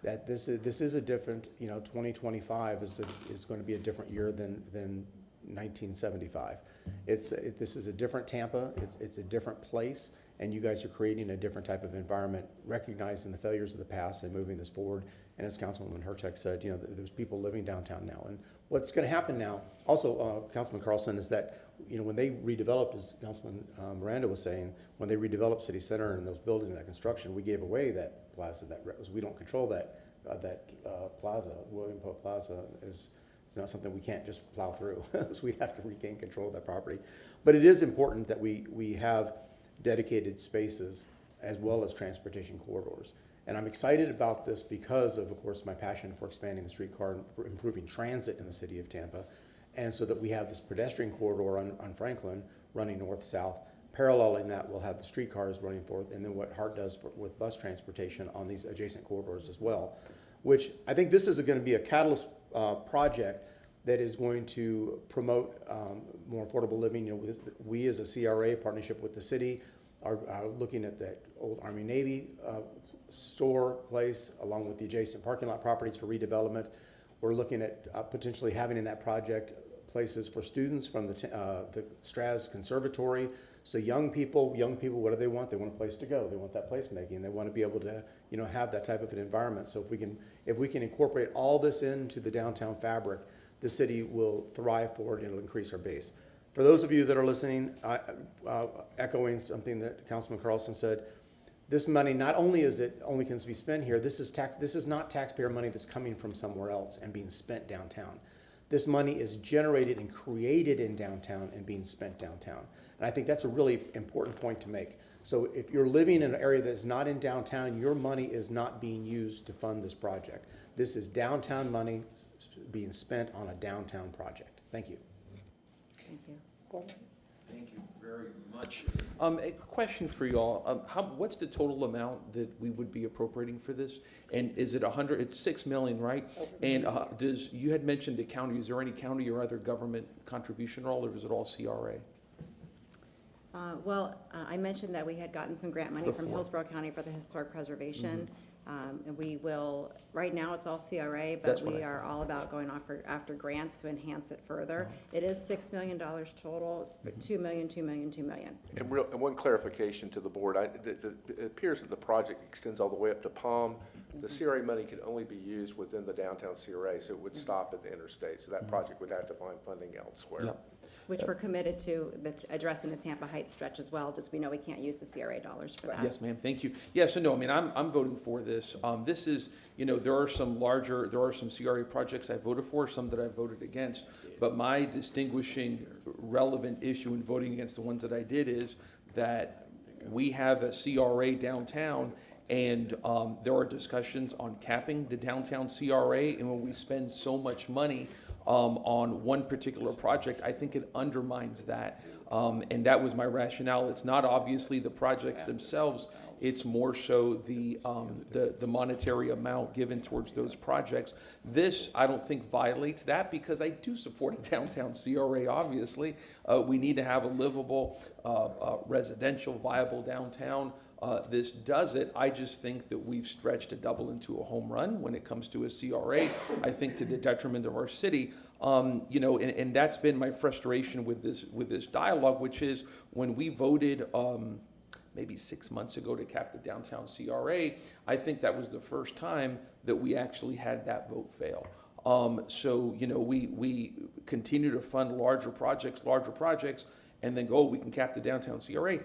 That this is a different, 2025 is going to be a different year than 1975. This is a different Tampa. It's a different place, and you guys are creating a different type of environment, recognizing the failures of the past and moving this forward. And as Councilwoman Hertek said, there's people living downtown now. And what's going to happen now, also, Councilman Carlson, is that when they redeveloped, as Councilman Miranda was saying, when they redeveloped City Center and those buildings and that construction, we gave away that plaza. We don't control that plaza. William Pope Plaza is not something we can't just plow through. So we have to regain control of that property. But it is important that we have dedicated spaces as well as transportation corridors. And I'm excited about this because of course, my passion for expanding the streetcar and improving transit in the city of Tampa. And so that we have this pedestrian corridor on Franklin running north-south. Paralleling that, we'll have the streetcars running forth, and then what HART does with bus transportation on these adjacent corridors as well. Which I think this is going to be a catalyst project that is going to promote more affordable living. We as a CRA partnership with the city are looking at that old Army Navy store place along with the adjacent parking lot properties for redevelopment. We're looking at potentially having in that project places for students from the Straz Conservatory. So young people, what do they want? They want a place to go. They want that placemaking. They want to be able to, have that type of an environment. So if we can incorporate all this into the downtown fabric, the city will thrive forward and it'll increase our base. For those of you that are listening, echoing something that Councilman Carlson said, this money not only can be spent here. This is not taxpayer money that's coming from somewhere else and being spent downtown. This money is generated and created in downtown and being spent downtown. And I think that's a really important point to make. So if you're living in an area that's not in downtown, your money is not being used to fund this project. This is downtown money being spent on a downtown project. Thank you. Thank you. Thank you very much. A question for y'all. What's the total amount that we would be appropriating for this? And is it it's 6 million, right? And you had mentioned the county, is there any county or other government contribution at all, or is it all CRA? I mentioned that we had gotten some grant money from Before. Hillsborough County for the historic preservation. And we will, right now it's all CRA, but That's what we I are all about going after grants to enhance it further. It is $6 million total, it's 2 million, 2 million, 2 million. And one clarification to the board, it appears that the project extends all the way up to Palm. The CRA money can only be used within the downtown CRA, so it would stop at the interstate. So that project would have to find funding elsewhere. Yep. Which we're committed to, that's addressing the Tampa Heights stretch as well, just we know we can't use the CRA dollars for that. Yes, ma'am, thank you. Yes, and no, I mean, I'm voting for this. This is, there are some CRA projects I voted for, some that I voted against. But my distinguishing relevant issue in voting against the ones that I did is that we have a CRA downtown, and there are discussions on capping the downtown CRA, and when we spend so much money on one particular project, I think it undermines that. And that was my rationale. It's not obviously the projects themselves, it's more so the monetary amount given towards those projects. This, I don't think, violates that, because I do support a downtown CRA, obviously. We need to have a livable, residential, viable downtown. This does it. I just think that we've stretched a double into a home run when it comes to a CRA, I think to the detriment of our city. And that's been my frustration with this dialogue, which is when we voted maybe 6 months ago to cap the downtown CRA, I think that was the first time that we actually had that vote fail. We continue to fund larger projects, and then go, we can cap the downtown CRA.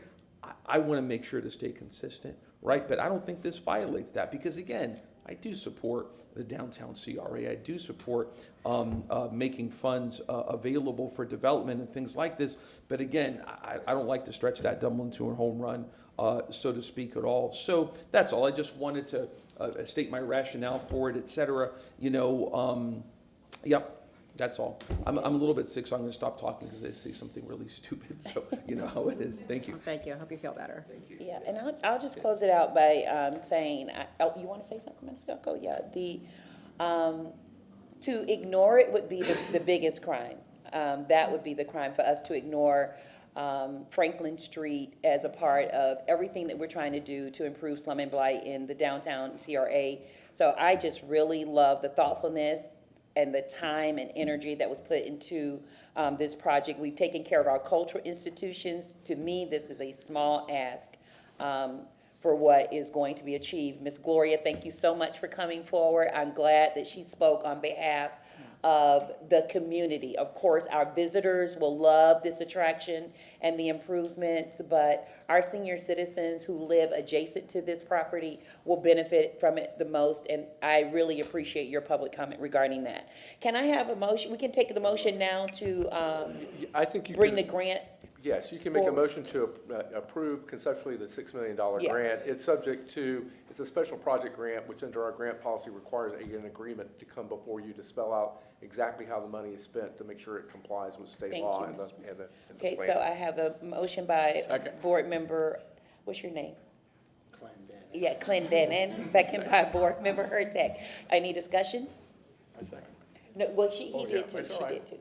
I want to make sure to stay consistent, right? But I don't think this violates that, because again, I do support the downtown CRA. I do support making funds available for development and things like this. But again, I don't like to stretch that double into a home run, so to speak, at all. So that's all. I just wanted to state my rationale for it, et cetera. Yep. That's all. I'm a little bit sick, so I'm going to stop talking because I say something really stupid. So you know how it is. Thank you. Thank you. I hope you feel better. Thank you. Yeah, and I'll just close it out by saying, you want to say something, Ms. Belko? Yeah, to ignore it would be the biggest crime. That would be the crime for us to ignore Franklin Street as a part of everything that we're trying to do to improve slum and blight in the downtown CRA. So I just really love the thoughtfulness and the time and energy that was put into this project. We've taken care of our cultural institutions. To me, this is a small ask for what is going to be achieved. Ms. Gloria, thank you so much for coming forward. I'm glad that she spoke on behalf of the community. Of course, our visitors will love this attraction and the improvements, but our senior citizens who live adjacent to this property will benefit from it the most, and I really appreciate your public comment regarding that. Can I have a motion? We can take the motion now to I think you bring can- the grant. Yes, you can make a motion to approve conceptually the $6 million grant. It's subject to, it's a special project grant, which under our grant policy requires an agreement to come before you to spell out exactly how the money is spent to make sure it complies with state Thank law you, and Mr. the Okay, plan. so I have a motion by board member, what's your name? Yeah, Clendenin, second by board member Hurtak. Any discussion? A second. No, well, he Oh, did yeah, too, that's she all right. did too.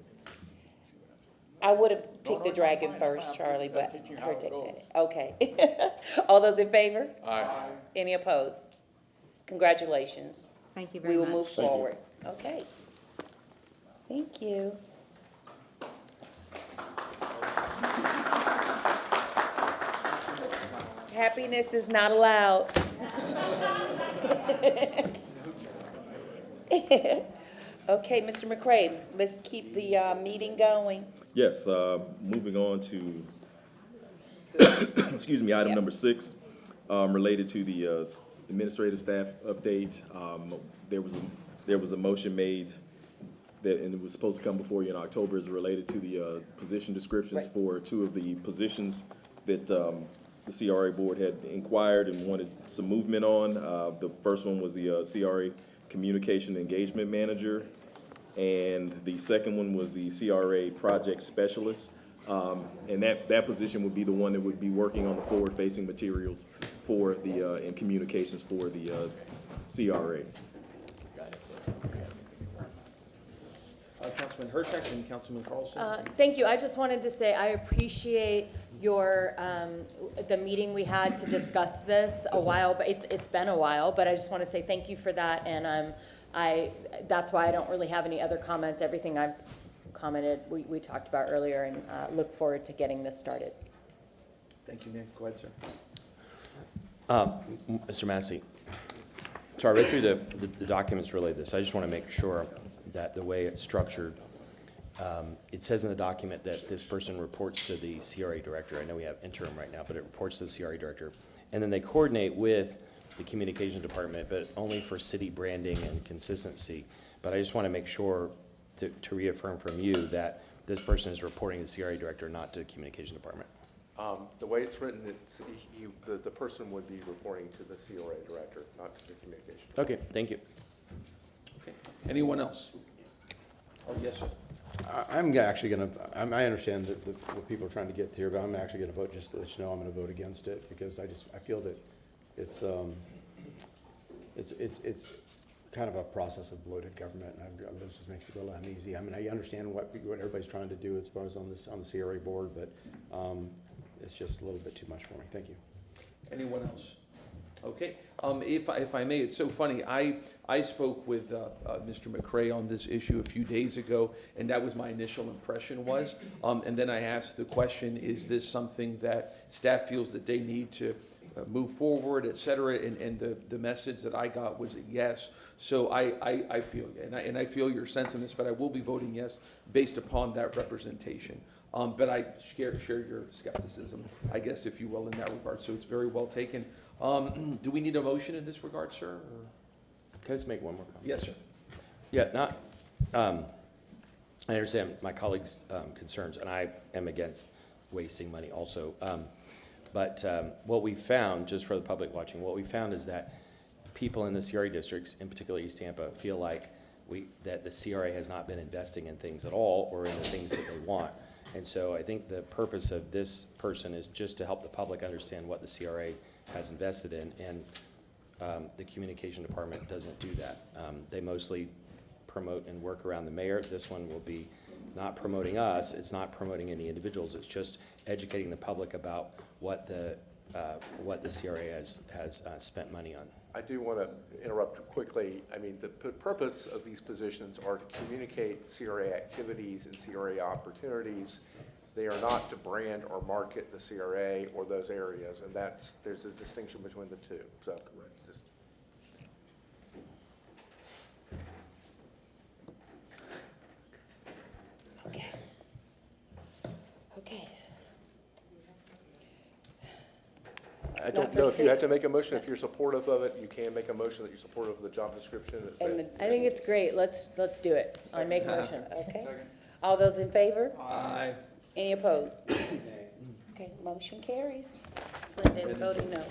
I would have picked the no, dragon fine, first, fine. Charlie, I'm but teaching you how it Hurtak goes. said it. Okay. All those in favor? Aye. Any opposed? Congratulations. Thank you very We much. will move forward. Okay. Thank you. Happiness is not allowed. Okay, Mr. McCray, let's keep the meeting going. Yes, moving on to, excuse me, item number 6, related to the administrative staff update. There was a motion made that, and it was supposed to come before you in October, is related to the position descriptions for 2 of the positions that the CRA board had inquired and wanted some movement on. The first one was the CRA Communication Engagement Manager, and the second one was the CRA Project Specialist. And that position would be the one that would be working on the forward-facing materials for the, and communications for the CRA. Councilman Hurtak and Councilman Carlson. Thank you. I just wanted to say I appreciate your, the meeting we had to discuss this a while, but it's been a while, but I just want to say thank you for that. And that's why I don't really have any other comments. Everything I've commented, we talked about earlier, and look forward to getting this started. Thank you, ma'am. Go ahead, sir. Mr. Massey, so I read through the documents related to this. I just want to make sure that the way it's structured, it says in the document that this person reports to the CRA director. I know we have interim right now, but it reports to the CRA director. And then they coordinate with the communications department, but only for city branding and consistency. But I just want to make sure to reaffirm from you that this person is reporting to the CRA director, not to the communications department. The way it's written, the person would be reporting to the CRA director, not to the communication. Okay, thank you. Okay. Anyone else? Oh, yes, sir. I'm actually gonna, I understand that what people are trying to get here, but I'm actually gonna vote, just to let you know, I'm gonna vote against it, because I feel that it's kind of a process of bloated government, and it just makes me a little uneasy. I mean, I understand what everybody's trying to do as far as on the CRA board, but it's just a little bit too much for me. Thank you. Anyone else? Okay. If I may, it's so funny. I spoke with Mr. McCray on this issue a few days ago, and that was my initial impression was. And then I asked the question, is this something that staff feels that they need to move forward, et cetera? And the message that I got was a yes. So I feel, and I feel your sense in this, but I will be voting yes based upon that representation. But I share your skepticism, I guess, if you will, in that regard. So it's very well taken. Do we need a motion in this regard, sir? Or? Can I just make one more comment? Yes, sir. Yeah, I understand my colleagues' concerns, and I am against wasting money also. But what we found, just for the public watching, what we found is that people in the CRA districts, in particular East Tampa, feel like that the CRA has not been investing in things at all, or in the things that they want. And so I think the purpose of this person is just to help the public understand what the CRA has invested in, and the communication department doesn't do that. They mostly promote and work around the mayor. This one will be not promoting us, it's not promoting any individuals, it's just educating the public about what the CRA has spent money on. I do want to interrupt quickly. I mean, the purpose of these positions are to communicate CRA activities and CRA opportunities. They are not to brand or market the CRA or those areas, and there's a distinction between the two. So, just. Okay. Okay. I don't know if you have to make a motion. If you're supportive of it, you can make a motion that you're supportive of the job description. I think it's great. Let's do it. I make a motion. Okay. All those in favor? Aye. Any opposed? Okay, motion carries. Linda voting no.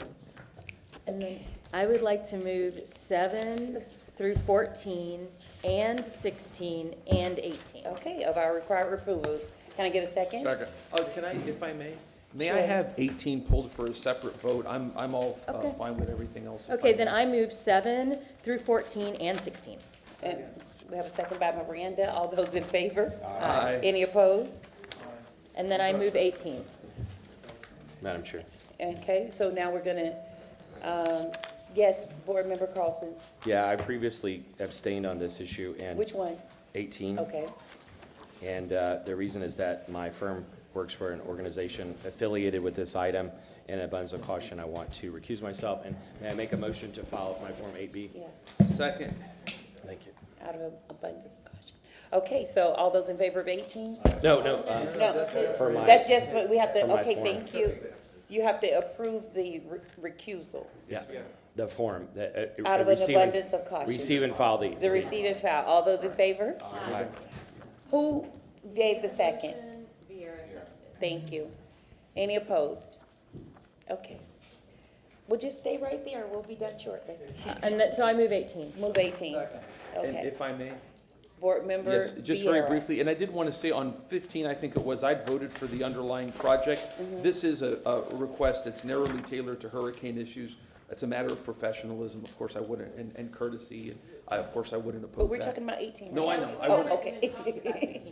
And then I would like to move 7 through 14 and 16 and 18. Okay, of our required approvals. Can I get a second? Second. Can I, if I may? May I Sure. have 18 pulled for a separate vote? I'm all Okay. fine with everything else. Okay, then I move 7 through 14 and 16. And we have a second by Miranda. All those in favor? Aye. Any opposed? And then I move 18. Madam Chair. Okay, so now we're gonna, yes, Board Member Carlson. Yeah, I previously abstained on this issue, and Which one? 18. Okay. And the reason is that my firm works for an organization affiliated with this item. In abundance of caution, I want to recuse myself. And may I make a motion to file my Form 8B? Yeah, Second. Thank you. out of abundance of caution. Okay, so all those in favor of 18? No, No, for my, that's just what we have to, for my okay, form. thank you. You have to approve the recusal. yeah, the form. Out of an abundance of caution. Receive and file these. The receive and file. All those in favor? Aye. Who gave the second? Thank you. Any opposed? Okay. We'll just stay right there. We'll be done shortly. So I move 18. Move 18. And Okay. if I may, Board Member Yes, just very Vieira. briefly, and I did want to say on 15, I think it was, I'd voted for the underlying project. This is a request that's narrowly tailored to hurricane issues. It's a matter of professionalism, of course I wouldn't, and courtesy, and of course I wouldn't oppose But we're that. talking about 18. No, right? I know. I Oh, wouldn't- okay.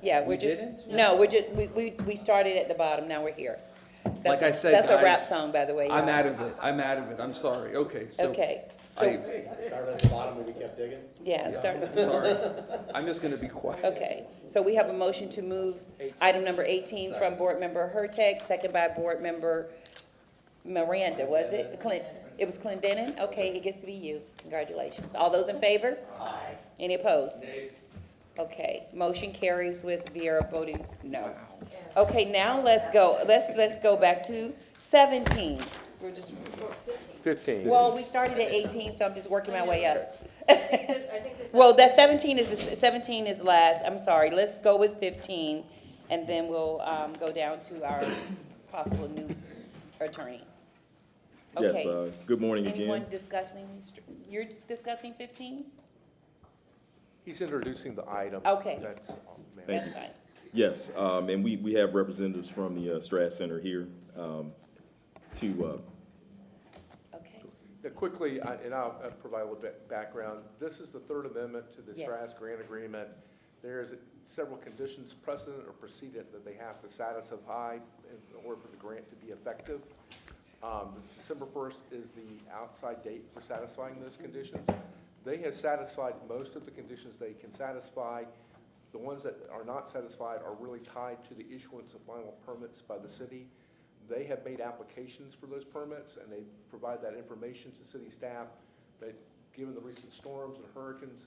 Yeah, we're We just, didn't? no, we're just, we started at the bottom, now we're here. Like I said, That's a rap guys, song, by the way. I'm y'all. out of it, I'm sorry, okay, so. Okay, so, Started at the bottom and we kept digging? yeah, start. Sorry, I'm just gonna be quiet. Okay, so we have a motion to move item number 18 from Board Member Hurtak, second by Board Member Miranda, was it? It was Clendenin? Okay, it gets to be you. Congratulations. All those in favor? Aye. Any opposed? Okay, motion carries with Vieira voting no. Okay, now let's go back to 17. We're just, 15. well, we started at 18, so I'm just working my way up. Well, that 17 is last, I'm sorry, let's go with 15, and then we'll, go down to our possible new attorney. Yes, Okay. good morning again. Anyone discussing, you're discussing 15? He's introducing the item. Okay. That's, That's fine. Yes, and we have representatives from the Strat Center here to, Okay. Yeah, quickly, I'll provide a little bit background. This is the third amendment to the Yes. STRAS grant agreement. There's several conditions precedent or precedent that they have to satisfy in order for the grant to be effective. December 1st is the outside date for satisfying those conditions. They have satisfied most of the conditions they can satisfy. The ones that are not satisfied are really tied to the issuance of final permits by the city. They have made applications for those permits, and they provide that information to city staff. But given the recent storms and hurricanes,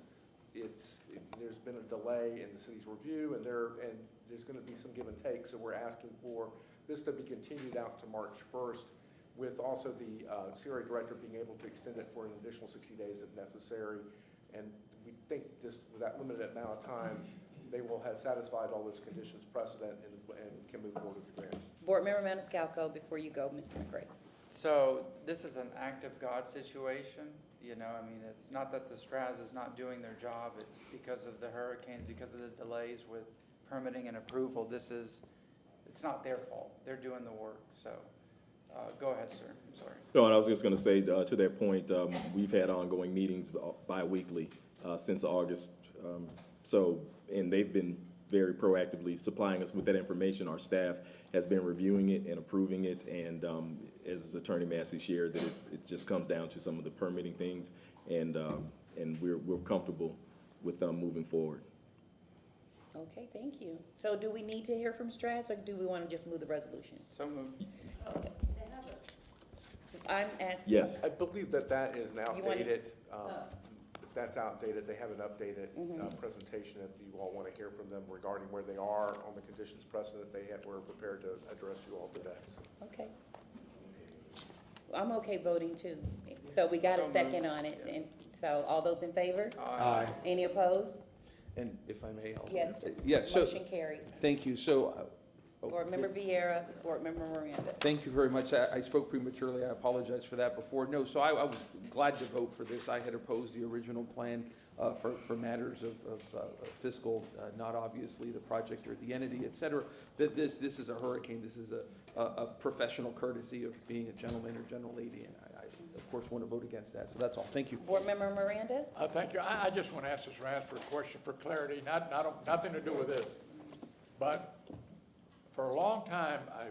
there's been a delay in the city's review, and there's going to be some give and take. So we're asking for this to be continued out to March 1st, with also the CRA director being able to extend it for an additional 60 days if necessary. And we think just with that limited amount of time, they will have satisfied all those conditions precedent and can move forward with the grant. Board Member Maniscalco, before you go, Mr. McCray. So this is an act of God situation, you know, I mean, it's not that the STRAS is not doing their job, it's because of the hurricanes, because of the delays with permitting and approval. It's not their fault, they're doing the work, so, go ahead, sir, I'm sorry. no, and I was just going to say, to that point, we've had ongoing meetings bi-weekly since August. And they've been very proactively supplying us with that information. Our staff has been reviewing it and approving it, and as Attorney Massey shared, that it just comes down to some of the permitting things, and we're comfortable with moving forward. Okay, thank you. So do we need to hear from Strass, or do we want to just move the resolution? So moved. Okay. I'm asking. Yes. I believe that is now You want outdated. That's outdated. They have an updated presentation if you all want to hear from them regarding where they are on the conditions precedent we're prepared to address you all today. Okay. I'm okay voting too. So we got a second on it, and so all those in favor? Aye. Any opposed? And if I may, Yes. Yeah, so, Motion carries. thank you, so. Board Member Vieira, Board Member Miranda. Thank you very much. I spoke prematurely. I apologize for that before. No, so I was glad to vote for this. I had opposed the original plan for matters of fiscal, not obviously the project or the entity, et cetera. But this is a hurricane. This is a professional courtesy of being a gentleman or gentle lady, and I of course want to vote against that. So that's all. Thank you. Board Member Miranda? Thank you. I just want to ask this Rance for a question for clarity, nothing to do with this. But for a long time, I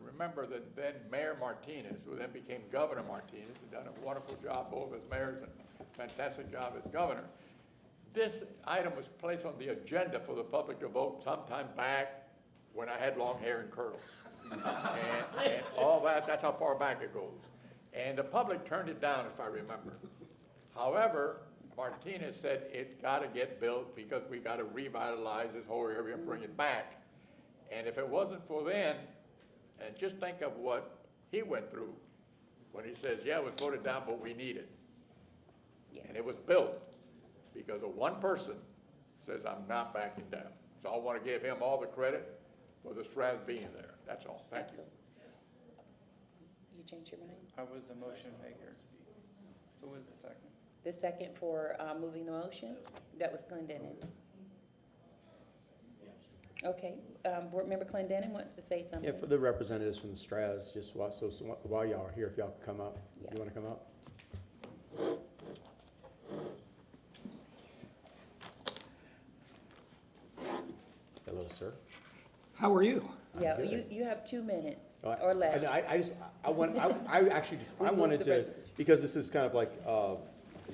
remember that then Mayor Martinez, who then became Governor Martinez, had done a wonderful job both as mayor and a fantastic job as governor. This item was placed on the agenda for the public to vote sometime back when I had long hair and curls. and all that's how far back it goes. And the public turned it down, if I remember. However, Martinez said it's got to get built because we got to revitalize this whole area and bring it back. And if it wasn't for then, and just think of what he went through when he says, yeah, it was voted down, but we need it. Yeah. And it was built because of one person says, I'm not backing down. So I want to give him all the credit for the STRAS being there. That's all. Thank you. You changed your mind? I was the motion maker. Who was the second? The second for moving the motion? That was Clendenin. Okay, Board Member Clendenin wants to say something. Yeah, for the representatives from the STRAS, just while, so while y'all are here, if y'all could come up. Yeah. You wanna come up? Hello, sir. How are you? Yeah, Good. you have 2 minutes Oh, or less. I wanted the to, resolution. because this is kind of like, to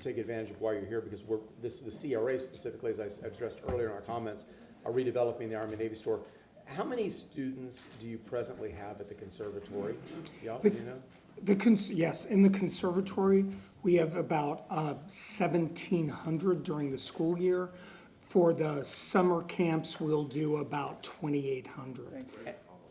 take advantage of why you're here, because the CRA specifically, as I addressed earlier in our comments, are redeveloping the Army Navy store. How many students do you presently have at the conservatory? Y'all, do you know? Yes, in the conservatory, we have about 1,700 during the school year. For the summer camps, we'll do about 2,800.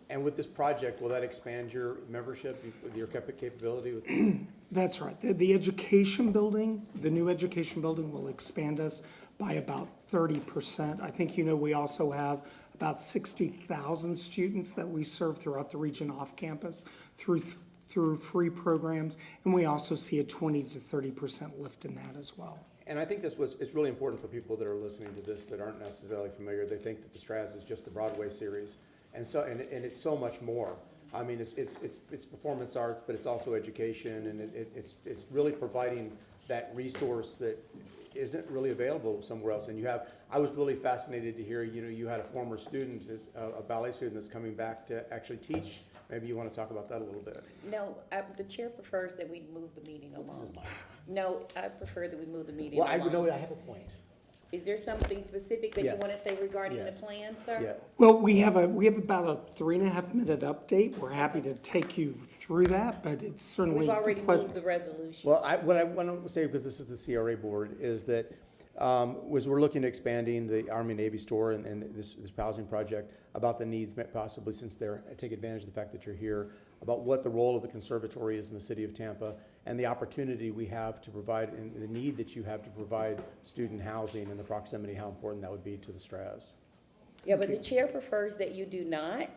And with this project, will that expand your membership, your capability with? That's right. The education building, the new education building will expand us by about 30%. I think you know we also have about 60,000 students that we serve throughout the region off campus through free programs, and we also see a 20 to 30% lift in that as well. And I think it's really important for people that are listening to this that aren't necessarily familiar. They think that the STRAS is just the Broadway series, and it's so much more. I mean, it's performance art, but it's also education, and it's really providing that resource that isn't really available somewhere else. And I was really fascinated to hear, you had a former student, a ballet student that's coming back to actually teach. Maybe you want to talk about that a little bit. No, the chair prefers that we move the meeting along. This is mine. No, I prefer that we move the meeting Well, along. I have a point. Is there something specific that you Yes. want to say regarding the Yes. plan, sir? Yeah. Well, we have about a 3.5-minute update. We're happy to take you through that, but it's certainly We've a already pleasure. moved the resolution. Well, what I want to say, because this is the CRA board, is that was we're looking at expanding the Army Navy store and this housing project, about the needs, possibly since take advantage of the fact that you're here, about what the role of the conservatory is in the city of Tampa, and the opportunity we have to provide, and the need that you have to provide student housing and the proximity, how important that would be to the STRAS. Yeah, but the chair prefers that you do not.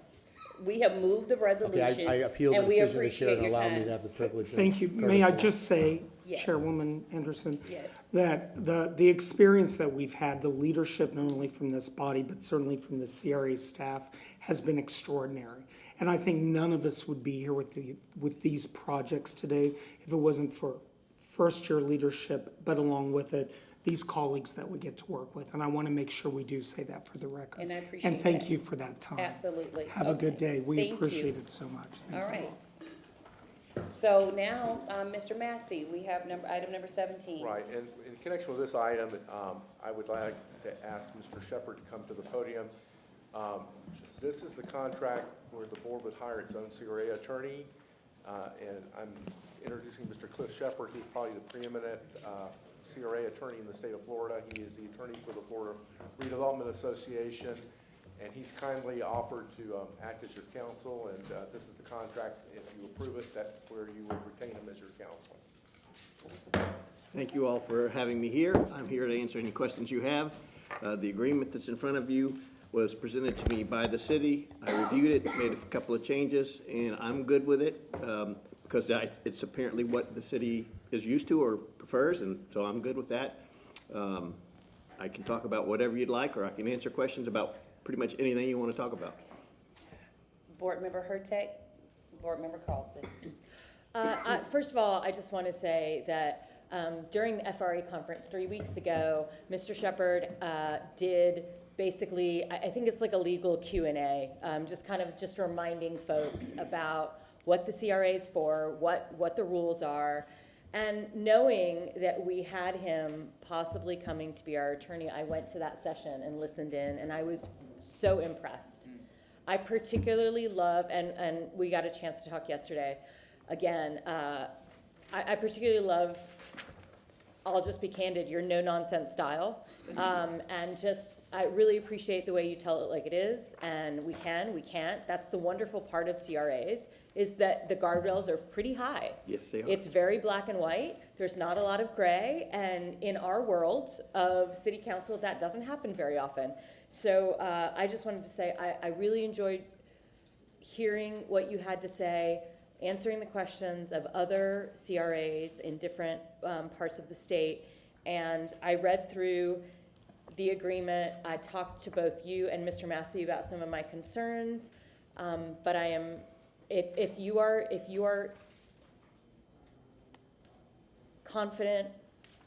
We have moved the resolution. Okay, I appeal the and we decision of the chair appreciate and your allow me time. to have the privilege. Thank you. May I just say, Yes. Chairwoman Anderson, Yes. that the experience that we've had, the leadership, not only from this body, but certainly from the CRA staff, has been extraordinary. And I think none of us would be here with these projects today if it wasn't for first-year leadership, but along with it, these colleagues that we get to work with. And I want to make sure we do say that for the record. And I appreciate And thank that. you for that time. Absolutely. Have a good day. We Thank appreciate you. it so much. All right. So now, Mr. Massey, we have item number 17. Right, and in connection with this item, I would like to ask Mr. Shepherd to come to the podium. This is the contract where the board would hire its own CRA attorney, and I'm introducing Mr. Cliff Shepherd. He's probably the preeminent CRA attorney in the state of Florida. He is the attorney for the Florida Redevelopment Association, and he's kindly offered to act as your counsel, and this is the contract. If you approve it, that's where you would retain him as your counsel. Thank you all for having me here. I'm here to answer any questions you have. The agreement that's in front of you was presented to me by the city. I reviewed it, made a couple of changes, and I'm good with it because it's apparently what the city is used to or prefers, and so I'm good with that. I can talk about whatever you'd like, or I can answer questions about pretty much anything you want to talk about. Board Member Hurtek, Board Member Carlson. First of all, I just want to say that during the FRA conference 3 weeks ago, Mr. Shepherd did basically, I think it's like a legal Q&A, just reminding folks about what the CRA is for, what the rules are, and knowing that we had him possibly coming to be our attorney. I went to that session and listened in, and I was so impressed. I particularly love, and we got a chance to talk yesterday, again, I particularly love, I'll just be candid, your no-nonsense style. And I really appreciate the way you tell it like it is, and we can't. That's the wonderful part of CRAs, is that the guardrails are pretty high. Yes, they are. It's very black and white. There's not a lot of gray, and in our world of city council, that doesn't happen very often. So I just wanted to say I really enjoyed hearing what you had to say, answering the questions of other CRAs in different parts of the state. And I read through the agreement. I talked to both you and Mr. Massey about some of my concerns. But I am, if you are confident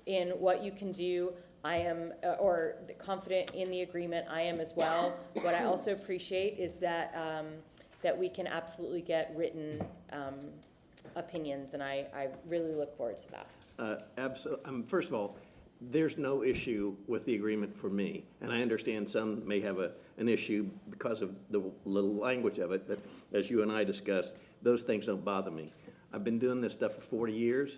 in what you can do, I am, or confident in the agreement, I am as well. What I also appreciate is that, that we can absolutely get written opinions, and I really look forward to that. Absolutely. First of all, there's no issue with the agreement for me, and I understand some may have an issue because of the language of it, but as you and I discussed, those things don't bother me. I've been doing this stuff for 40 years,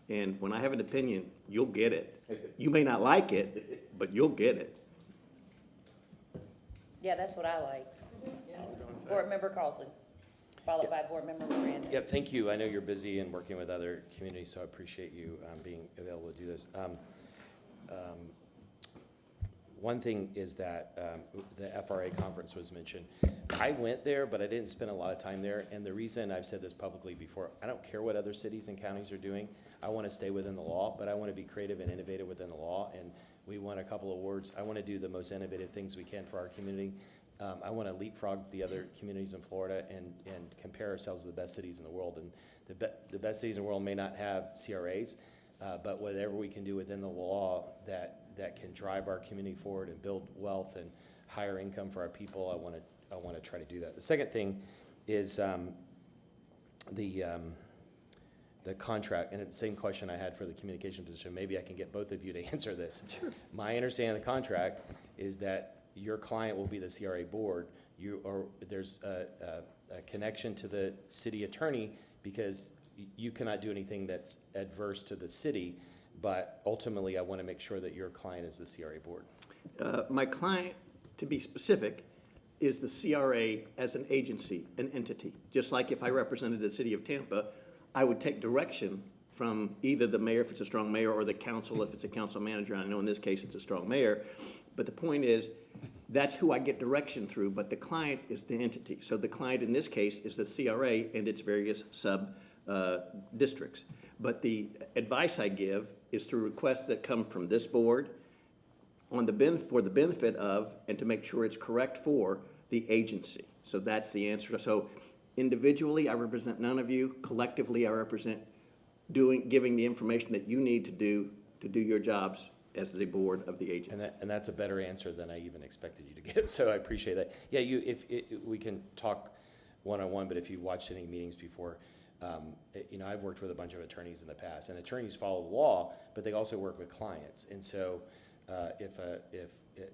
and when I have an opinion, you'll get it. You may not like it, but you'll get it. Yeah, that's what I like. Board Member Carlson, followed by Board Member Miranda. Yep, thank you. I know you're busy and working with other communities, so I appreciate you being available to do this. One thing is that the FRA conference was mentioned. I went there, but I didn't spend a lot of time there. And the reason, I've said this publicly before, I don't care what other cities and counties are doing. I want to stay within the law, but I want to be creative and innovative within the law. And we won a couple awards. I want to do the most innovative things we can for our community. I want to leapfrog the other communities in Florida and compare ourselves to the best cities in the world. And the best cities in the world may not have CRAs, but whatever we can do within the law that can drive our community forward and build wealth and higher income for our people, I want to try to do that. The second thing is the contract, and it's the same question I had for the communication position. Maybe I can get both of you to answer this. Sure. My understanding of the contract is that your client will be the CRA board. There's a connection to the city attorney because you cannot do anything that's adverse to the city, but ultimately I want to make sure that your client is the CRA board. My client, to be specific, is the CRA as an agency, an entity. Just like if I represented the city of Tampa, I would take direction from either the mayor if it's a strong mayor or the council if it's a council manager. I know in this case it's a strong mayor, but the point is that's who I get direction through, but the client is the entity. So the client in this case is the CRA and its various sub districts. But the advice I give is through requests that come from this board for the benefit of and to make sure it's correct for the agency. So that's the answer. So individually, I represent none of you. Collectively, I represent giving the information that you need to do your jobs as the board of the agency. And that's a better answer than I even expected you to give, so I appreciate that. Yeah, we can talk one-on-one, but if you've watched any meetings before, I've worked with a bunch of attorneys in the past, and attorneys follow the law, but they also work with clients. And so if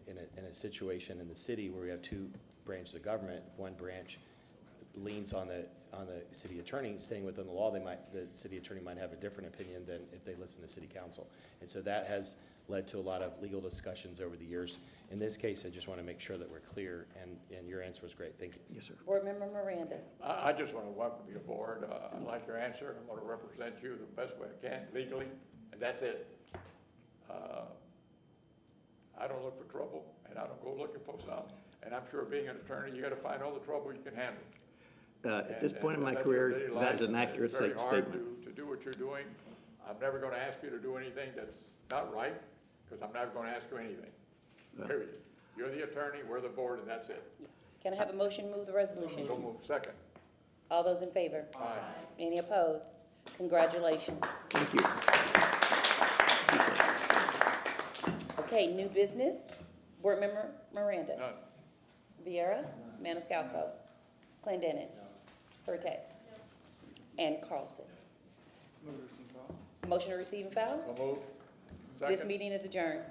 in a situation in the city where we have two branches of government, if one branch leans on the city attorney staying within the law, the city attorney might have a different opinion than if they listen to city council. And so that has led to a lot of legal discussions over the years. In this case, I just want to make sure that we're clear, and your answer was great. Thank you. Yes, sir. Board Member Miranda. I just want to welcome you aboard. I like your answer. I'm going to represent you the best way I can legally, and that's it. I don't look for trouble, and I don't go looking for some. And I'm sure being an attorney, you got to find all the trouble you can handle. At this point in my career, that is an accurate statement. It's very hard to do what you're doing. I'm never going to ask you to do anything that's not right, because I'm never going to ask you anything, period. You're the attorney, we're the board, and that's it. Can I have a motion to move the resolution? So move. Second. All those in favor? Aye. Any opposed? Congratulations. Thank you. Okay, new business. Board Member Miranda. None. Vieira. Maniscalco. Clendenin. Burtette. And Carlson. Motion to receive and file? So move. This Second. meeting is adjourned.